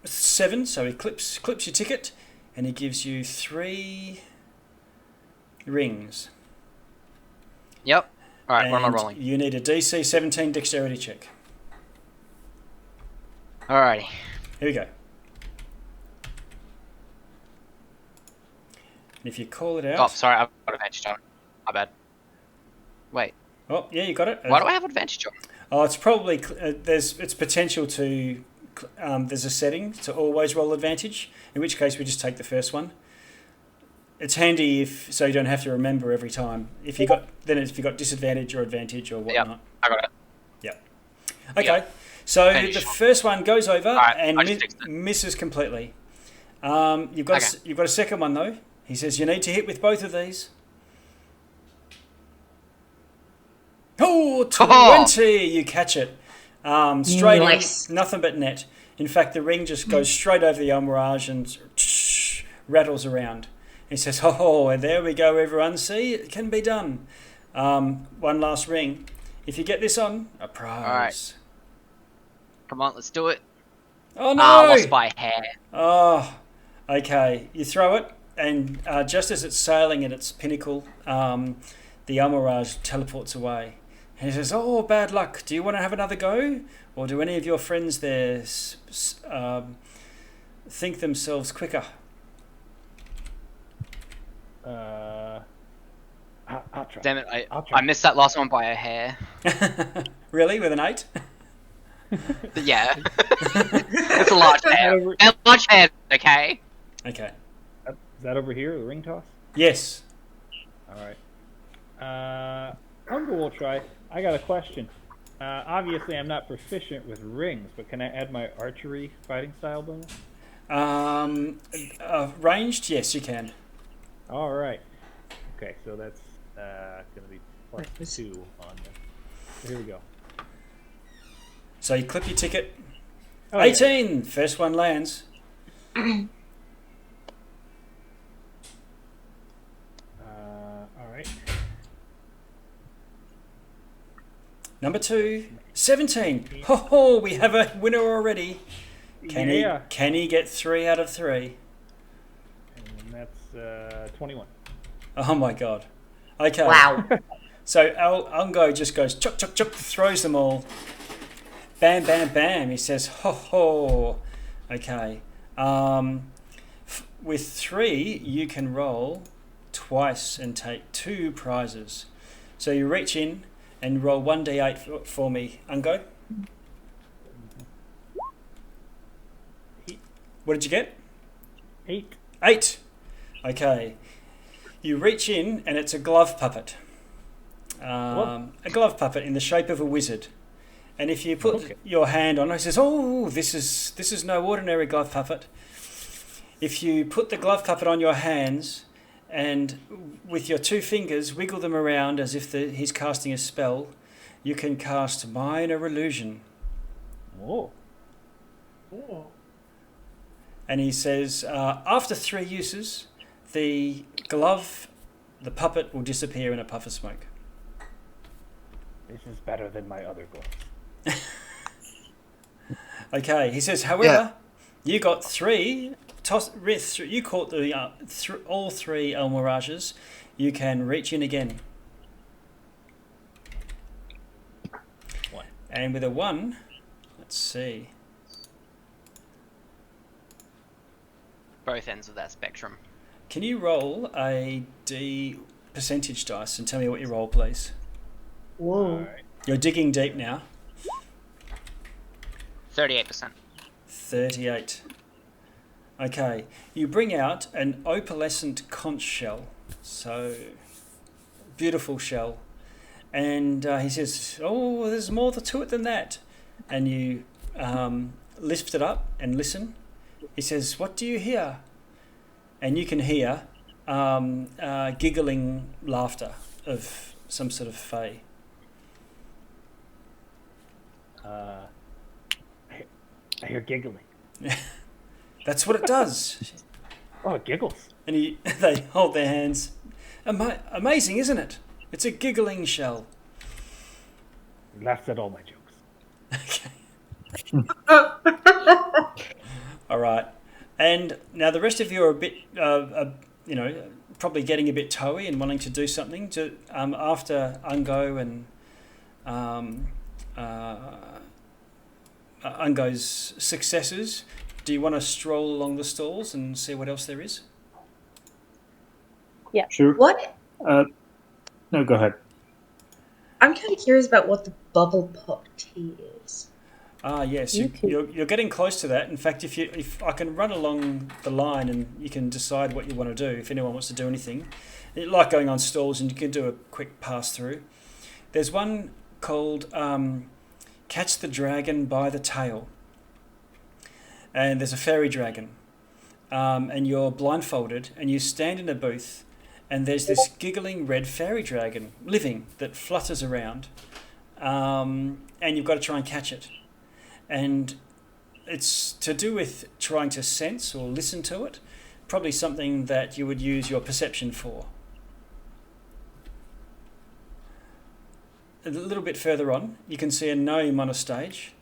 7, so he clips your ticket, and he gives you 3 rings. Yep. All right, what am I And rolling? you need a DC 17 dexterity check. Alrighty. Here we go. And if you call it out... Oh, sorry, I've got advantage on it. My bad. Wait. Oh, yeah, you got it. Why do I have advantage on it? Oh, it's probably... it's potential to... there's a setting to always roll advantage, in which case we just take the first one. It's handy so you don't have to remember every time. If you got disadvantage or advantage or whatnot. Yep, I got it. Yep. Okay, Yep. so Finish. the first one goes over Alright, and I just fixed it. misses completely. You've got a second one though. He says you need to hit with both of these. Oh, 20! You catch it. Straight Nice. in, nothing but net. In fact, the ring just goes straight over the mirage and rattles around. He says, "Oh, and there we go, everyone. See, it can be done." One last ring. If you get this on, a prize. All right. Come on, let's do it. Oh, no! Lost by a hair. Oh, okay. You throw it, and just as it's sailing at its pinnacle, the mirage teleports away. And he says, "Oh, bad luck. Do you want to have another go? Or do any of your friends there think themselves quicker?" I'll try. Damn it, I'll try. I missed that last one by a hair. Really? With an 8? Yeah. It's a large hair. Over- They're large hairs, okay? Okay. Is that over here, the ring toss? Yes. All right. Uncle will try. I got a question. Obviously, I'm not proficient with rings, but can I add my archery fighting style bonus? Ranged? Yes, you can. All right. Okay, so that's going to be plus 2 on this. So here we go. So you clip your ticket. Oh, 18! Yeah. First one lands. All right. Number 2, 17. Ho ho! We have a winner already. Can he get 3 out of 3? And that's 21. Oh my god. Okay. Wow. So Ungo just goes chuck chuck chuck, throws them all. Bam bam bam. He says ho ho. Okay. With 3 you can roll twice and take 2 prizes. So you reach in and roll 1d8 for me, Ungo. What did you get? 8. 8. Okay. You reach in and it's a glove puppet. A glove puppet in the shape of a wizard. And if you put your hand on it, it says, "Oh, this is no ordinary glove puppet. if you put the glove puppet on your hands and with your 2 fingers wiggle them around as if he's casting a spell, you can cast Minor Illusion. Oh. And he says, after 3 uses, the puppet will disappear in a puff of smoke. This is better than my other gloves. Okay, he says, however, you got 3. You caught all 3 El Mirages. You can reach in again. 1. And with a 1, let's see. Both ends of that spectrum. Can you roll a D percentage dice and tell me what you roll, please? Whoa. All right. You're digging deep now. 38%. 38. Okay, you bring out an opalescent conch shell. So, beautiful shell. And he says, oh, there's more to it than that. And you lift it up and listen. He says, what do you hear? And you can hear giggling laughter of some sort of fae. I hear giggling. That's what it does. Oh, it giggles. And they hold their hands. Amazing, isn't it? It's a giggling shell. It laughs at all my jokes. Okay. All right. And now the rest of you are a bit, probably getting a bit toey and wanting to do something. After Ungo and Ungo's successes, do you want to stroll along the stalls and see what else there is? Yeah. Sure. What? No, go ahead. I'm kind of curious about what the Bubble Pop Tea is. Yes, you're getting close to that. In fact, if I can run along the line and you can decide what you want to do, if anyone wants to do anything, like going on stalls, and you can do a quick pass through. There's one called Catch the Dragon by the Tail, and there's a fairy dragon, and you're blindfolded, and you stand in a booth, and there's this giggling red fairy dragon living that flutters around, and you've got to try and catch it. And it's to do with trying to sense or listen to it, probably something that you would use your perception for. A little bit further on, you can see a gnome on a stage,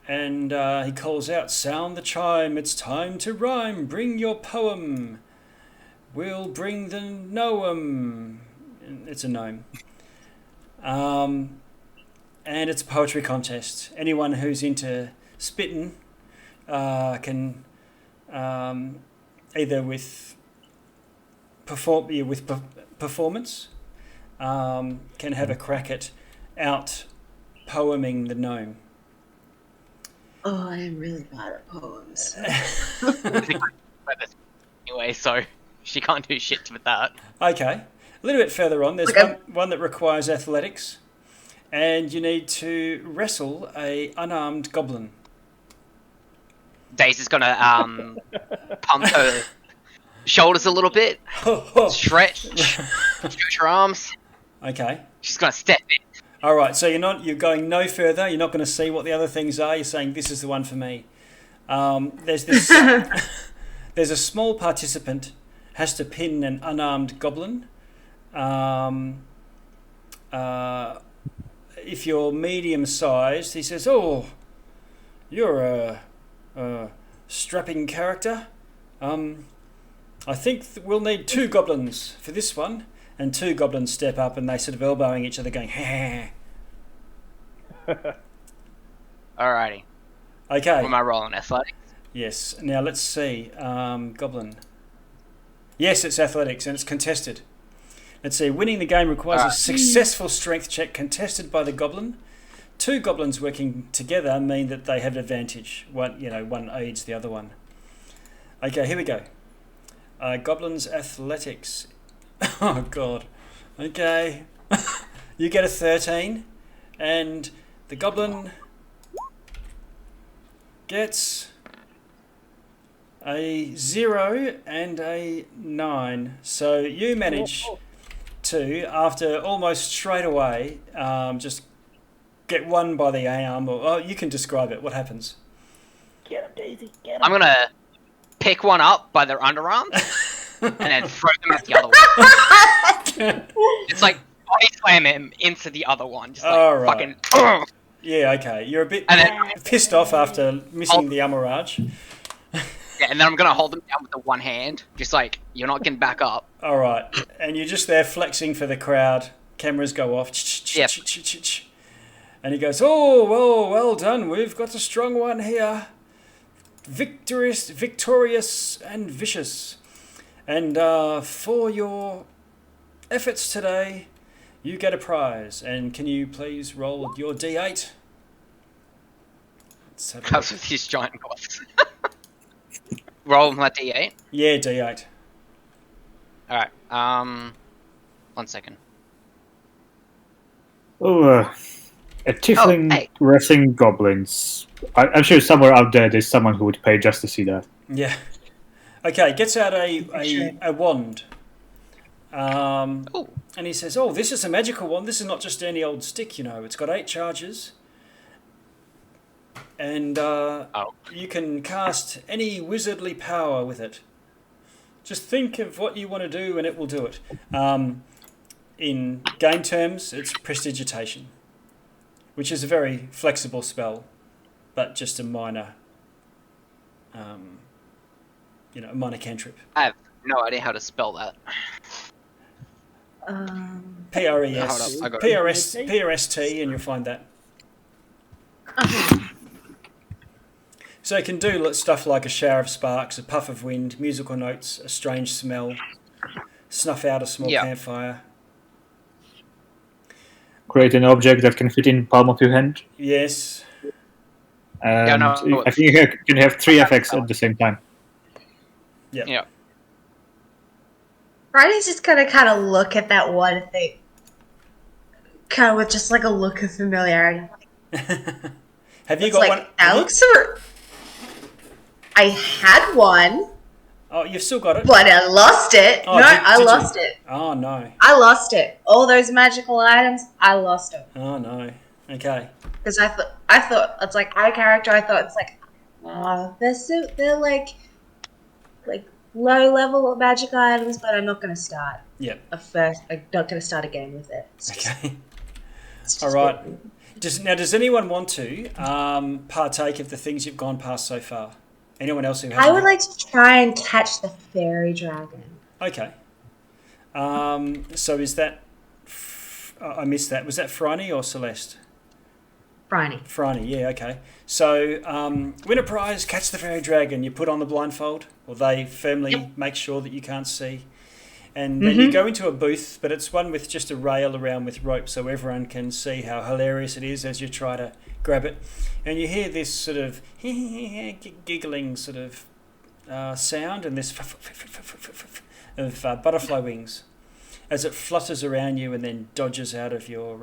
and he calls out, "Sound the chime, it's time to rhyme, bring your poem. We'll bring the Noam." It's a gnome. And it's a poetry contest. Anyone who's into spitting can either with performance can have a crack at out poeming the gnome. Oh, I am really bad at poems. Anyway, so she can't do shit with that. Okay. A little bit further on, there's one that requires athletics. And you need to wrestle a unarmed goblin. Daisy's gonna pump her shoulders a little bit, stretch her arms. Okay. She's gonna step in. All right. So you're going no further. You're not going to see what the other things are. You're saying this is the one for me. There's this. There's a small participant has to pin an unarmed goblin. If you're medium-sized, he says, "Oh, you're a strapping character. I think we'll need 2 goblins for this one." And 2 goblins step up and they sort of elbowing each other, going, "Ha." Alrighty. Okay. What am I rolling? Athletics? Yes. Now let's see. Goblin. Yes, it's athletics and it's contested. Let's see. Winning the game requires a successful strength check contested by the goblin. 2 goblins working together mean that they have an advantage. One aids the other one. Okay, here we go. Goblins athletics. Oh God. Okay. You get a 13, and the goblin gets a 0 and a 9. So you manage to, after almost straight away, just get one by the arm. Or you can describe it. What happens? Get him, Daisy. Get him. I'm gonna pick one up by their underarms and then throw them at the other one. It's like body slam him into the other one. Just like Alright. fucking. Yeah, okay. You're a bit And then, pissed off after missing the Amaraj. yeah, and then I'm gonna hold them down with the one hand, just like you're not getting back up. Alright. And you're just there flexing for the crowd. Cameras go off. Yep. And he goes, oh, well done. We've got a strong one here. Victorious and vicious. And for your efforts today, you get a prize. And can you please roll your D8? Let's have a Comes look. with his giant boss. Roll my D8. Yeah, D8. Alright, 1 second. Oh, a tiefling hey. wrestling goblins. I'm sure somewhere out there there's someone who would pay just to see that. Yeah. Okay, gets out a wand. Oh, And he says, oh, this is a magical wand. This is not just any old stick, you know. It's got 8 charges. And you can cast any wizardly power with it. Just think of what you want to do and it will do it. In game terms, it's prestidigitation, which is a very flexible spell, but just a minor, a minor cantrip. I have no idea how to spell that. PRES, Hold up, I got it. PRST, and you'll find that. So it can do stuff like a shower of sparks, a puff of wind, musical notes, a strange smell, snuff out a small campfire. Create an object that can fit in the palm of your hand. Yes. And no, I think you can have 3 effects at the same time. Yeah. Riley's just gonna kind of look at that one thing, kind of with just like a look of familiarity. Have you It's got like, one? that looks I had one, Oh, you've still got it? but I lost it. Oh, No, did I you? lost it. Oh, no. I lost it. All those magical items, I lost them. Oh, no. Okay. Because I thought it's like our character. I thought it's like, they're like low level magic items, but I'm not gonna start. Yep. I'm not gonna start a game with it. Okay. It's All just right. good. Does anyone want to partake of the things you've gone past so far? Anyone else who hasn't? I would like to try and catch the fairy dragon. Okay. So is that... I missed that. Was that Phryne or Celeste? Phryne. Phryne, yeah, okay. So, win a prize, catch the fairy dragon. You put on the blindfold, or they firmly make sure that you can't see. And then you go into a booth, but it's one with just a rail around with rope so everyone can see how hilarious it is as you try to grab it. And you hear this sort of giggling sort of sound and this of butterfly wings as it flutters around you and then dodges out of your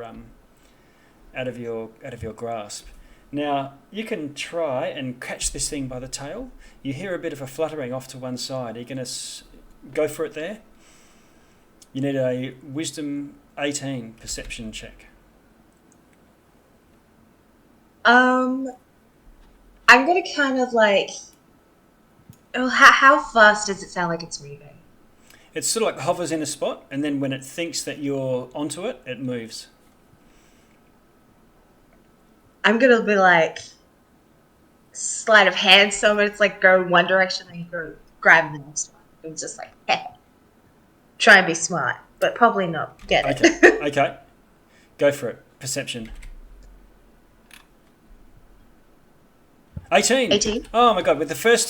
grasp. Now you can try and catch this thing by the tail. You hear a bit of a fluttering off to one side. Are you going to go for it there? You need a Wisdom 18 perception check. I'm gonna kind of like. Oh, how fast does it sound like it's moving? It sort of like hovers in a spot, and then when it thinks that you're onto it, it moves. I'm gonna be like sleight of hand, so it's like go one direction and you go grab the next one. And just like try and be smart, but probably not get it. Okay, okay, go for it. Perception. 18. 18. Oh my god! With the first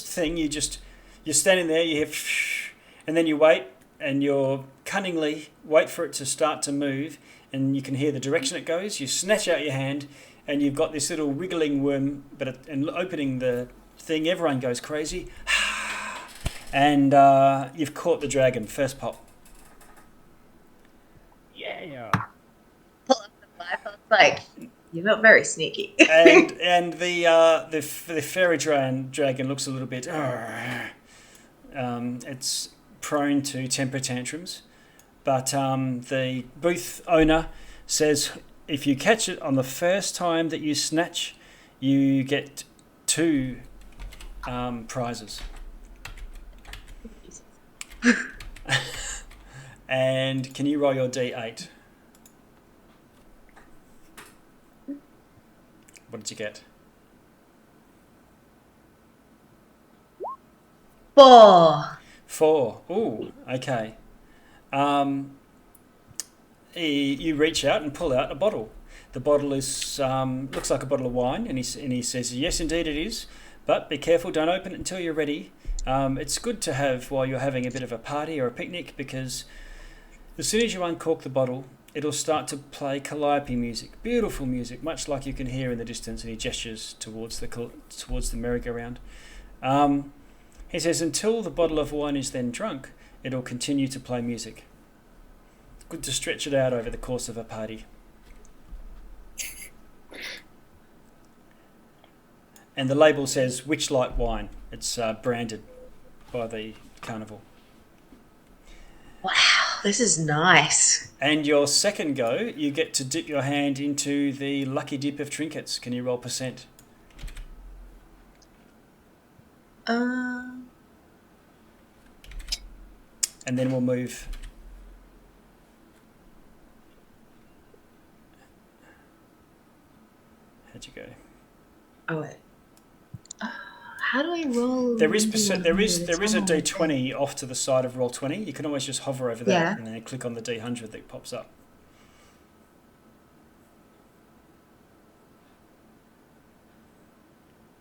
thing, you're standing there. You hear, and then you wait, and you cunningly wait for it to start to move, and you can hear the direction it goes. You snatch out your hand, and you've got this little wriggling worm. And opening the thing, everyone goes crazy, and you've caught the dragon. First pop. Yeah. Pull up the life. Like You're not very sneaky. and the fairy dragon looks a little bit. It's prone to temper tantrums, but the booth owner says if you catch it on the first time that you snatch, you get 2 prizes. And can you roll your D8? What did you get? 4. 4. Ooh, okay. You reach out and pull out a bottle. The bottle is looks like a bottle of wine, and he says, "Yes, indeed it is. But be careful, don't open it until you're ready. It's good to have while you're having a bit of a party or a picnic, because as soon as you uncork the bottle, it'll start to play calliope music, beautiful music, much like you can hear in the distance." And he gestures towards the merry-go-round. He says, "Until the bottle of wine is then drunk, it'll continue to play music. It's good to stretch it out over the course of a party." And the label says Witchlight wine. It's branded by the carnival. Wow, this is nice. And your second go, you get to dip your hand into the lucky dip of trinkets. Can you roll percent? And then we'll move. How'd you go? Oh, wait. How do I roll? There is a D20 off to the side of roll 20. You can always just hover over that and then click on the D100 that pops up.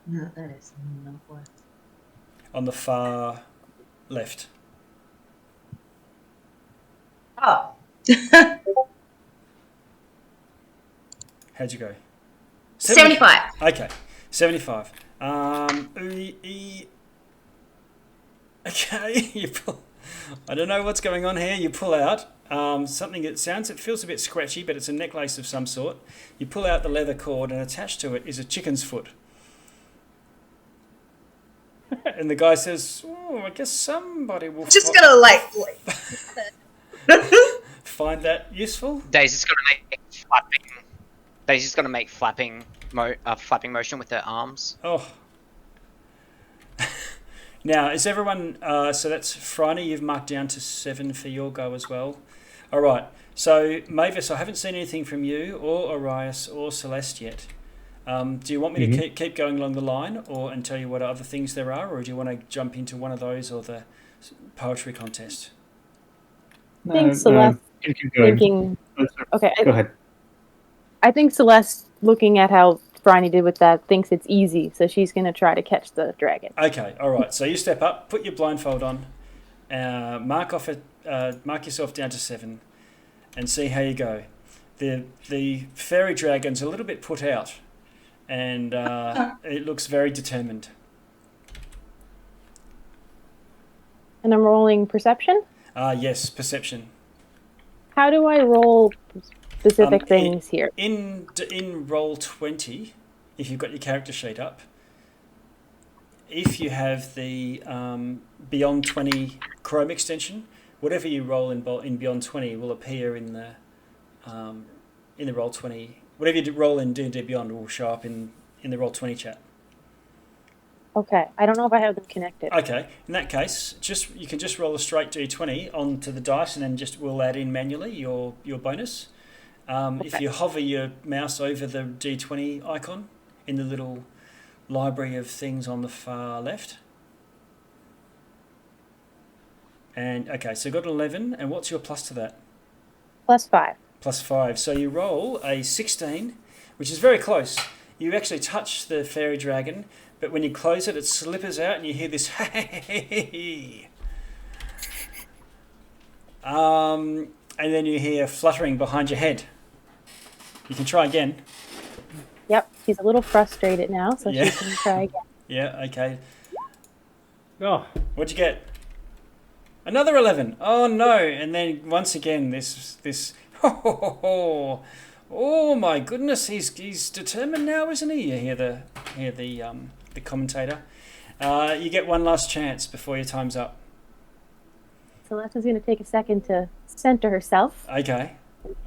No, that is not what. On the far left. Oh. How'd you go? 75. Okay, 75. Okay, I don't know what's going on here. You pull out something it feels a bit scratchy, but it's a necklace of some sort. You pull out the leather cord, and attached to it is a chicken's foot. And the guy says, "Oh, I guess somebody will Just gonna find that useful." Daisy's gonna make flapping. Daisy's gonna make flapping motion with her arms. Oh. Now, is everyone... so that's Phryne, you've marked down to 7 for your go as well. All right. So, Mavis, I haven't seen anything from you or Arias or Celeste yet. Do you want me to keep going along the line and tell you what other things there are, or do you want to jump into one of those or the poetry contest? I think Celeste thinking... Okay, go ahead. I think Celeste, looking at how Phryne did with that, thinks it's easy, so she's going to try to catch the dragon. Okay, all right. So you step up, put your blindfold on, mark yourself down to 7, and see how you go. The fairy dragon's a little bit put out, and it looks very determined. And I'm rolling perception? Yes, perception. How do I roll specific things here? In roll 20, if you've got your character sheet up, if you have the Beyond 20 Chrome extension, whatever you roll in Beyond 20 will appear in the roll 20. Whatever you roll in D&D Beyond will show up in the roll 20 chat. Okay, I don't know if I have them connected. Okay, in that case, you can just roll a straight D20 onto the dice, and then we'll add in manually your bonus. If you hover your mouse over the D20 icon in the little library of things on the far left. And okay, so you've got an 11, and what's your plus to that? +5. +5. So you roll a 16, which is very close. You actually touch the fairy dragon, but when you close it, it slippers out, and you hear this hey. And then you hear fluttering behind your head. You can try again. Yep, she's a little frustrated now, so she can try again. Yeah, okay. Oh. What'd you get? Another 11. Oh no! And then once again, this Oh my goodness, he's determined now, isn't he? You hear the commentator. You get one last chance before your time's up. Celeste's going to take a second to center herself. Okay.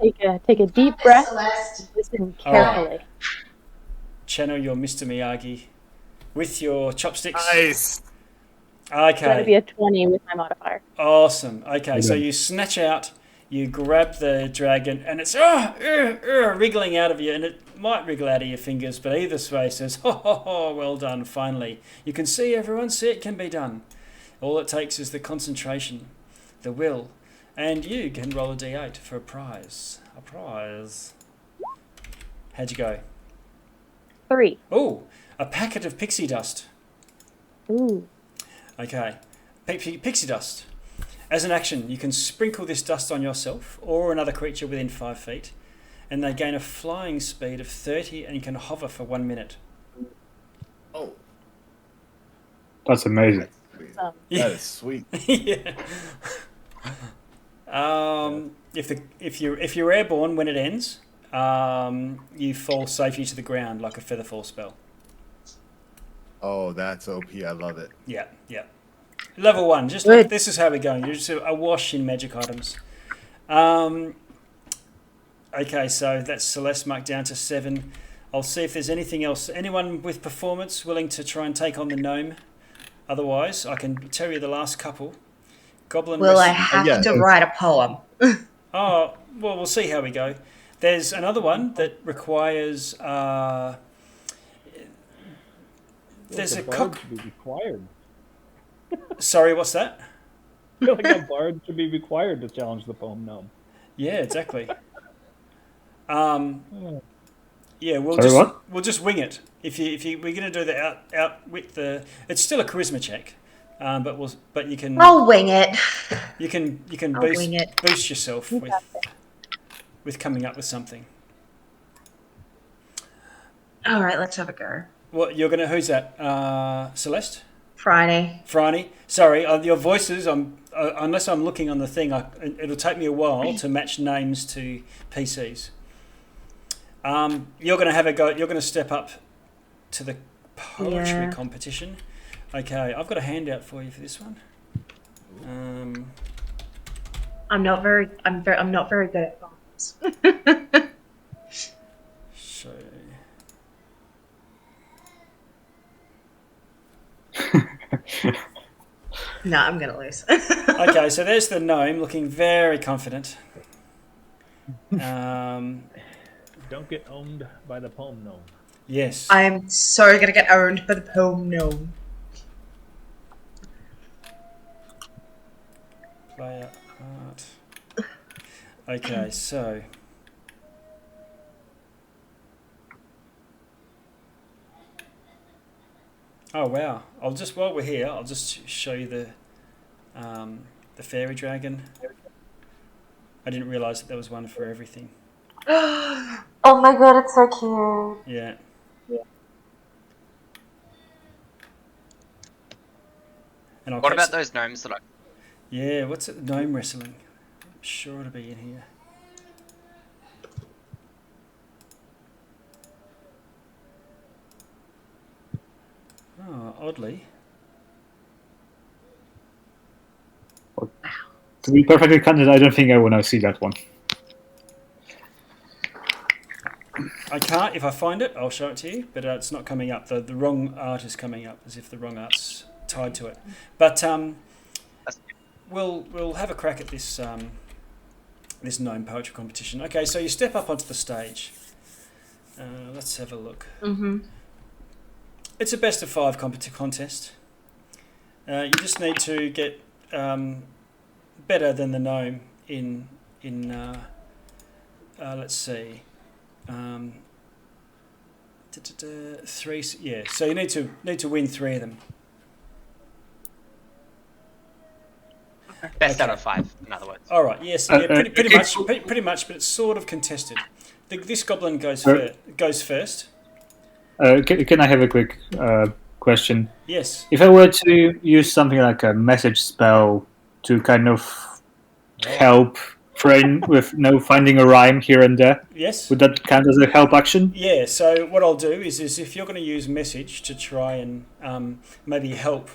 Take a deep breath. Celeste. Listen All right. carefully. Channel your Mr. Miyagi with your chopsticks. Nice. It's going to be Okay. a 20 with my modifier. Awesome. Okay, so Okay. you snatch out, you grab the dragon, and it's wriggling out of you, and it might wriggle out of your fingers, but either way says, ho, well done, finally. You can see, everyone, see it can be done. All it takes is the concentration, the will, and you can roll a d8 for a prize. A prize. How'd you go? 3. Oh, a packet of pixie dust. Ooh. Okay, pixie dust. As an action, you can sprinkle this dust on yourself or another creature within 5 feet, and they gain a flying speed of 30 and can hover for 1 minute. Oh, That's amazing. sweet. Um, That is sweet. Yeah. If you're airborne when it ends, you fall safely to the ground like a feather fall spell. Oh, that's OP. I love it. Yeah. Level 1. Just Good. this is how we're going. You're just awash in magic items. Okay, so that's Celeste marked down to 7. I'll see if there's anything else. Anyone with performance willing to try and take on the gnome? Otherwise, I can tell you the last couple. Goblin. Will I Rest- have yeah. to write a poem? Oh, well, we'll see how we go. There's another one that requires. There's a The cock. bard should be required. Sorry, what's that? I feel like a bard should be required to challenge the poem gnome. Yeah, exactly. Oh. Yeah, Sorry, what? we'll just wing it. If we're gonna do the outwit the, it's still a charisma check, but you can I'll wing it. you can I'll wing it. boost yourself You with got this. with coming up with something. All right, let's have a go. What you're gonna? Who's that? Celeste? Friday. Franny? Sorry, your voices. Unless I'm looking on the thing, it'll take me a while to match names to PCs. You're gonna have a go. You're gonna step up to the poetry Yeah. competition. Okay, I've got a handout for you for this one. I'm not very good at poems. So No, I'm gonna lose. okay, so there's the gnome looking very confident. Don't get owned by the poem gnome. Yes. I'm so gonna get owned by the poem gnome. Player art. Okay, so oh wow! While we're here, I'll just show you the fairy dragon. I didn't realise that there was one for everything. Oh my god, it's so cute. Yeah. And I'll What catch about those gnomes that I... Yeah, what's it? Gnome wrestling. I'm sure it'll be in here. Oh, oddly. To be perfectly candid, I don't think I want to see that one. I can't. If I find it, I'll show it to you, but it's not coming up. The wrong art is coming up, as if the wrong art's tied to it. But we'll have a crack at this this gnome poetry competition. Okay, so you step up onto the stage. Let's have a look. Mm-hmm. It's a best of 5 contest. You just need to get better than the gnome in let's see. 3. Yeah, so you need to win 3 of them. Best Okay. out of 5, in other words. All right. Yes. Yeah, pretty okay. much. Pretty much, but it's sort of contested. This goblin goes first. Can I have a quick question? Yes. If I were to use something like a message spell to kind of help train with finding a rhyme here and there. Yes. Would that count as a help action? Yeah, so what I'll do is if you're going to use message to try and maybe help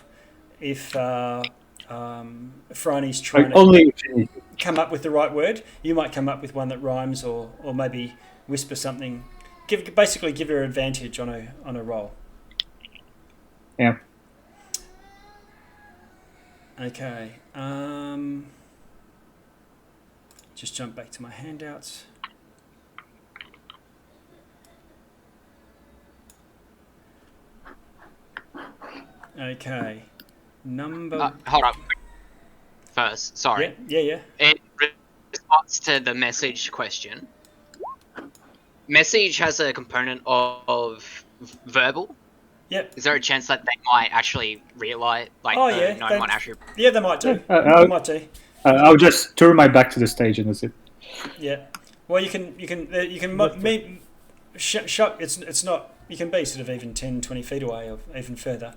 if Franny's trying to Only if you need to. come up with the right word, you might come up with one that rhymes or maybe whisper something. Basically give her advantage on a roll. Yeah. Okay. Just jump back to my handouts. Okay. Number. Hold up. First, sorry. Yeah. In response to the message question, message has a component of verbal. Yep. Is there a chance that they might actually realize, like, Oh, the yeah, gnome they- might actually... Yeah, they might do. Yeah, They might do. I'll just turn my back to the stage and that's it. Yeah. Well, you can it's not, you can be sort of even 10, 20 feet away or even further.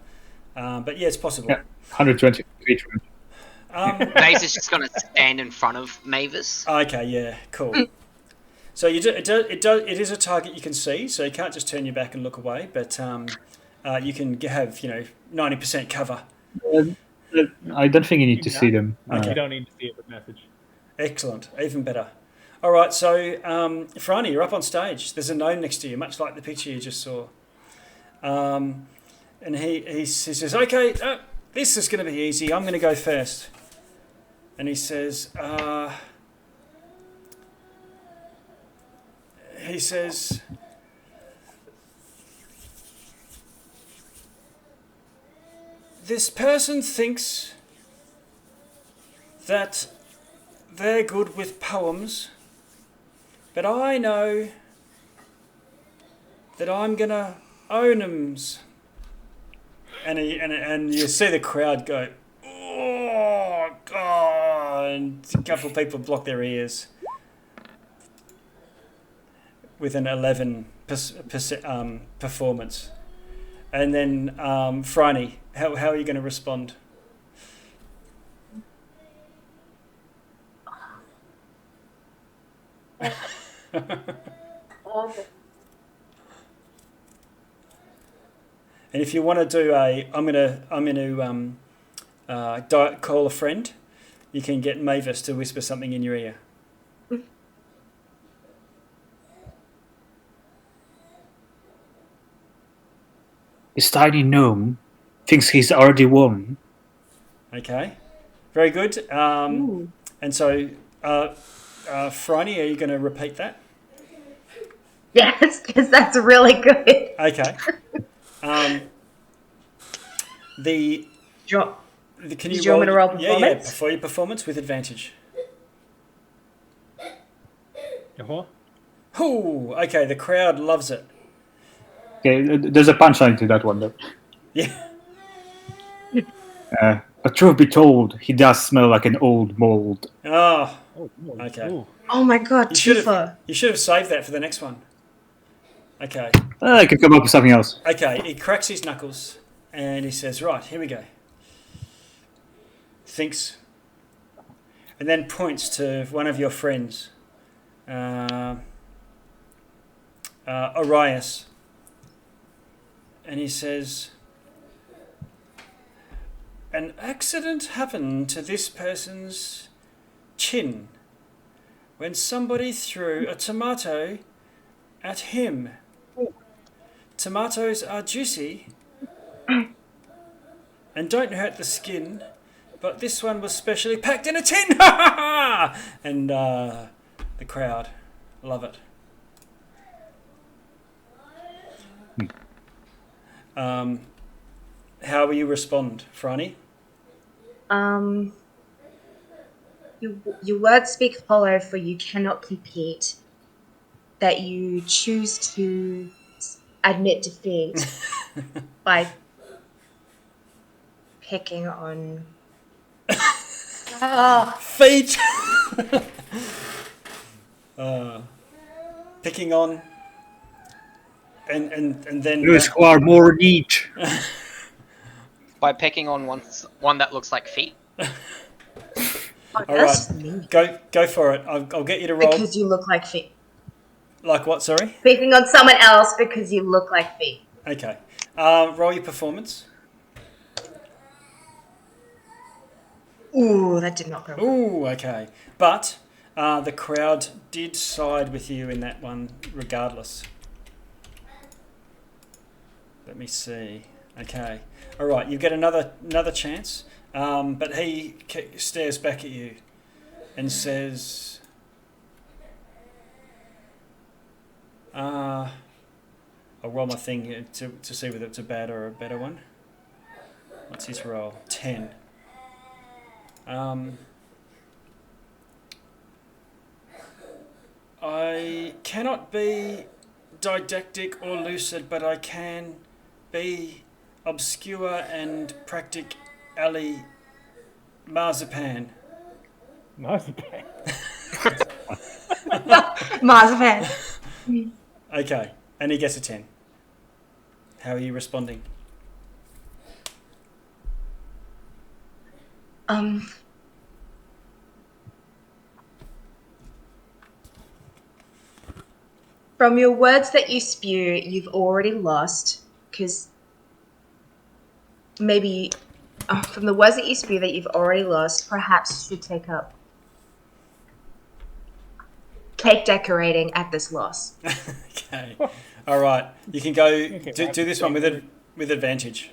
But yeah, it's possible. Yeah. 120 feet. Maze is just going to stand in front of Mavis. Okay, yeah, cool. So it is a target you can see, so you can't just turn your back and look away, but you can have 90% cover. I don't think you need to see them. Okay. You don't need to see it with message. Excellent, even better. All right, so Franny, you're up on stage. There's a gnome next to you, much like the picture you just saw. And he says, "Okay, this is going to be easy. I'm going to go first." And he says, "This person thinks that they're good with poems, but I know that I'm gonna own 'ems." And you see the crowd go, "Oh God!" And a couple of people block their ears with an 11 performance. And then Franny, how are you going to respond? And if you want to do I'm gonna call a friend. You can get Mavis to whisper something in your ear. This tiny gnome thinks he's already won. Okay, very good. And so, Franny, are you going to repeat that? Yes, because that's really good. Okay. Can Did you want me to roll performance? Yeah, for your performance with advantage. Uh-huh. Ooh, okay, the crowd loves it. Okay, there's a punchline to that one though. Yeah. But truth be told, he does smell like an old mold. Oh, Oh, okay. ooh. Oh my god, Tifa. You should have saved that for the next one. Okay. I could come up with something else. Okay, he cracks his knuckles and he says, "Right, here we go." Thinks. And then points to one of your friends, Arias. And he says, "An accident happened to this person's chin when somebody threw a tomato at him. Tomatoes are juicy and don't hurt the skin, but this one was specially packed in a tin." And the crowd love it. How will you respond, Franny? Your words speak hollow, for you cannot compete. That you choose to admit defeat by picking on Feet! Picking on. And then. You square more neat. By pecking on one that looks like feet. Oh, All that's right, mean. go for it. I'll get you to roll. Because you look like feet. Like what? Sorry. Picking on someone else because you look like feet. Okay. Roll your performance. Ooh, that did not go well. Ooh, okay. But the crowd did side with you in that one, regardless. Let me see. Okay. All right. You get another chance. But he stares back at you and says, "I'll roll my thing here to see whether it's a bad or a better one." What's his roll? 10. I cannot be didactic or lucid, but I can be obscure and practic alley marzipan. Marzipan. Marzipan. Okay, and he gets a 10. How are you responding? From your words that you spew, you've already lost, because maybe from the words that you spew that you've already lost, perhaps you should take up cake decorating at this loss. Okay. All right. You can go do this one with advantage.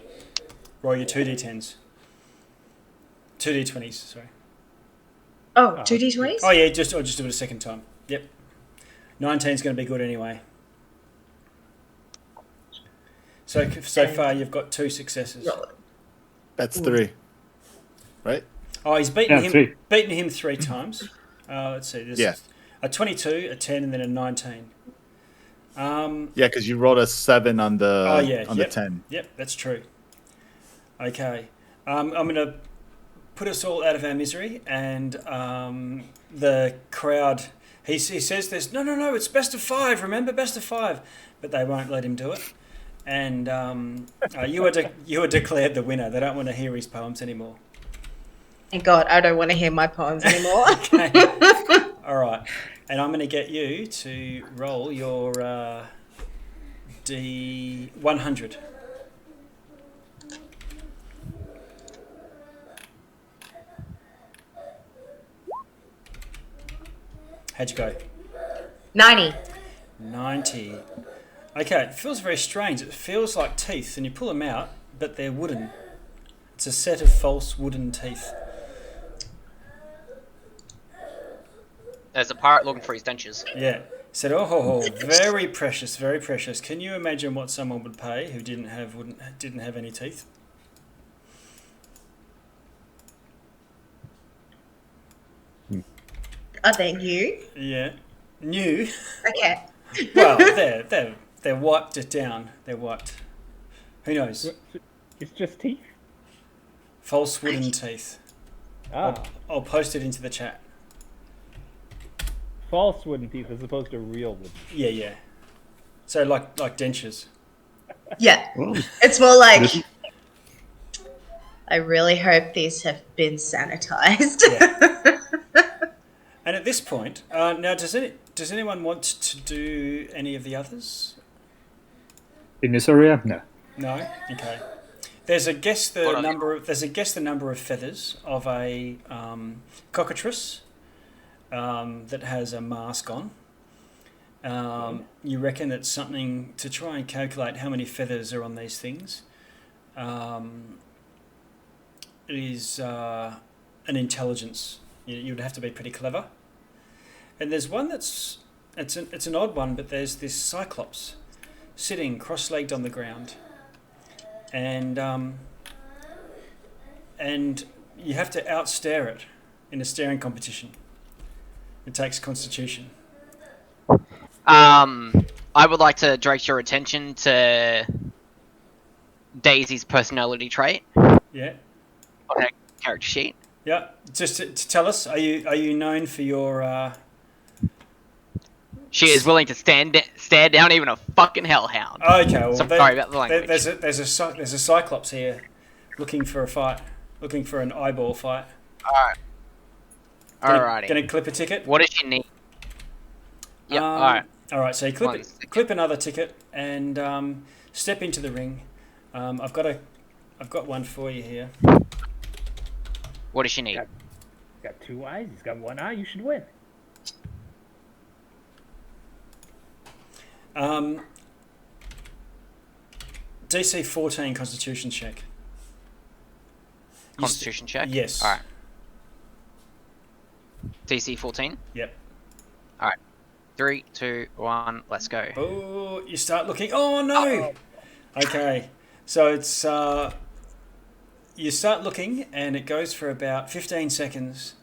Roll your 2d10s. 2d20s, sorry. Oh, 2d20s? Oh yeah, just do it a second time. Yep. 19's going to be good anyway. So far you've got 2 successes. That's 3. Right? Oh, he's beaten him 3. 3 times. Let's see. There's Yeah. a 22, a 10, and then a 19. Yeah, because you rolled a 7 on the the 10. Yep, that's true. Okay. I'm going to put us all out of our misery, and the crowd... He says there's no, it's best of 5. Remember, best of 5, but they won't let him do it. And you are declared the winner. They don't want to hear his poems anymore. Thank God, I don't want to hear my poems anymore. Okay. All right, and I'm going to get you to roll your D100. How'd you go? 90. 90. Okay, it feels very strange. It feels like teeth, and you pull them out, but they're wooden. It's a set of false wooden teeth. There's a pirate looking for his dentures. Yeah. He said, "Oh, very precious, very precious. Can you imagine what someone would pay who didn't have any teeth?" Are they new? Yeah. New. Okay. Well, they're wiped it down. They're wiped. Who knows? It's just teeth. False wooden teeth. I'll post it into the chat. False wooden teeth as opposed to real wooden. Yeah. So like dentures. Yeah. Well, It's more like, this- I really hope these have been sanitized. Yeah. And at this point, now does anyone want to do any of the others? in this area, no. No. Okay. There's a guess the Hold on. number of feathers of a cockatrice that has a mask on. You reckon it's something to try and calculate how many feathers are on these things. It is an intelligence. You'd have to be pretty clever. And there's one it's an odd one, but there's this cyclops sitting cross-legged on the ground, and you have to outstare it in a staring competition. It takes Constitution. I would like to direct your attention to Daisy's personality trait Yeah. on her character sheet. Yeah. Just to tell us, are you known for your? She is willing to stare down even a fucking hellhound. Okay. Well, Sorry about the language. There's a cyclops here, looking for a fight, looking for an eyeball fight. Alright. Alrighty. Gonna clip a ticket. What does she need? Yep. Alright. All right. So you One second. clip another ticket and step into the ring. I've got one for you here. What does she need? He's got 2 eyes. He's got 1 eye. You should win. DC 14 Constitution check. Constitution check? Yes. Alright. DC 14? Yep. Alright. 3, 2, 1, let's go. Oh, you start looking. Oh no. Okay. So it's you start looking, and it goes for about 15 seconds,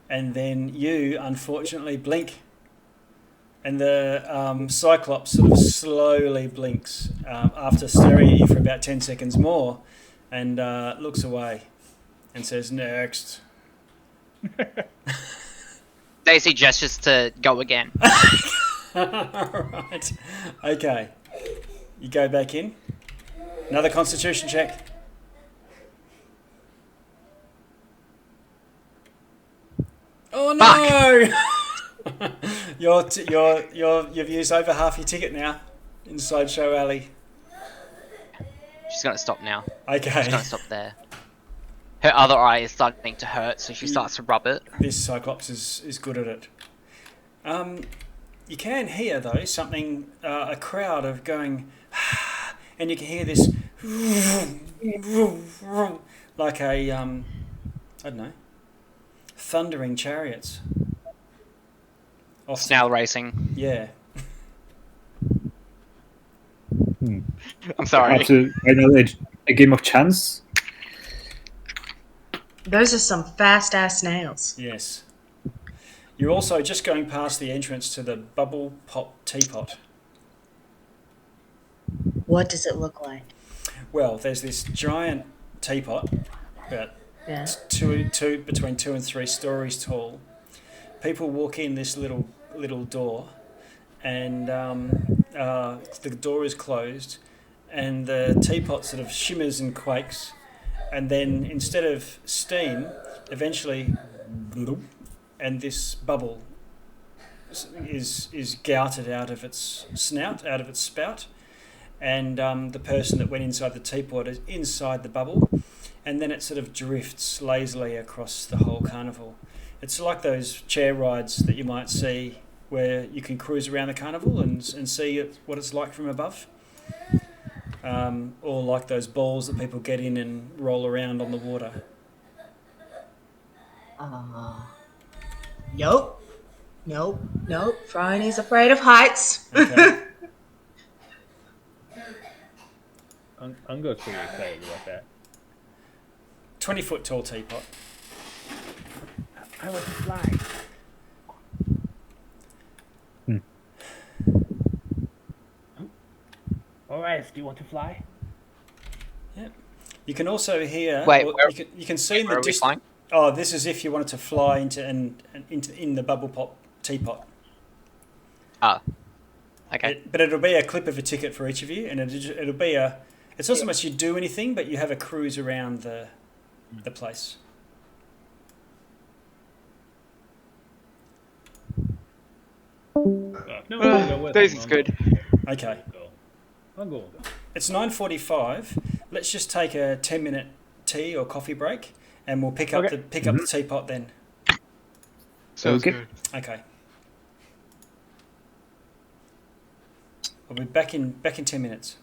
and then you unfortunately blink, and the Cyclops sort of slowly blinks after staring at you for about 10 seconds more, and looks away, and says, "Next." Daisy gestures to go again. Alright. Okay. You go back in. Another Constitution check. Oh no! You've used over half your ticket now in Sideshow Alley. She's gonna stop now. Okay. She's gonna stop there. Her other eye is starting to hurt, so she starts to rub it. This Cyclops is good at it. You can hear though something, a crowd of going, and you can hear this like a I don't know, thundering chariots. Snail racing. Yeah. I'm sorry. Perhaps a game of chance. Those are some fast-ass snails. Yes. You're also just going past the entrance to the Bubble Pop Teapot. What does it look like? Well, there's this giant teapot, about Yeah. between 2 and 3 stories tall. People walk in this little door, and the door is closed, and the teapot sort of shimmers and quakes, and then instead of steam, eventually, and this bubble is gouted out of its snout, out of its spout, and the person that went inside the teapot is inside the bubble, and then it sort of drifts lazily across the whole carnival. It's like those chair rides that you might see where you can cruise around the carnival and see what it's like from above. Or like those balls that people get in and roll around on the water. Nope. Phryne's afraid of heights. Okay. Ungo's pretty excited about that. 20-foot tall teapot. I want to fly. Alright, do you want to fly? Yep. You can also hear. Wait, you can see in where the are we distance. flying? Oh, this is if you wanted to fly into the Bubble Pop Teapot. Oh. Okay. But it'll be a clip of a ticket for each of you, and it'll be a. It's not so much you do anything, but you have a cruise around the place. No, Daisy's good. Okay. I'll go. It's 9:45. Let's just take a 10-minute tea or coffee break, and we'll pick up the teapot then. Sounds Okay. good. Okay. I'll be back in 10 minutes.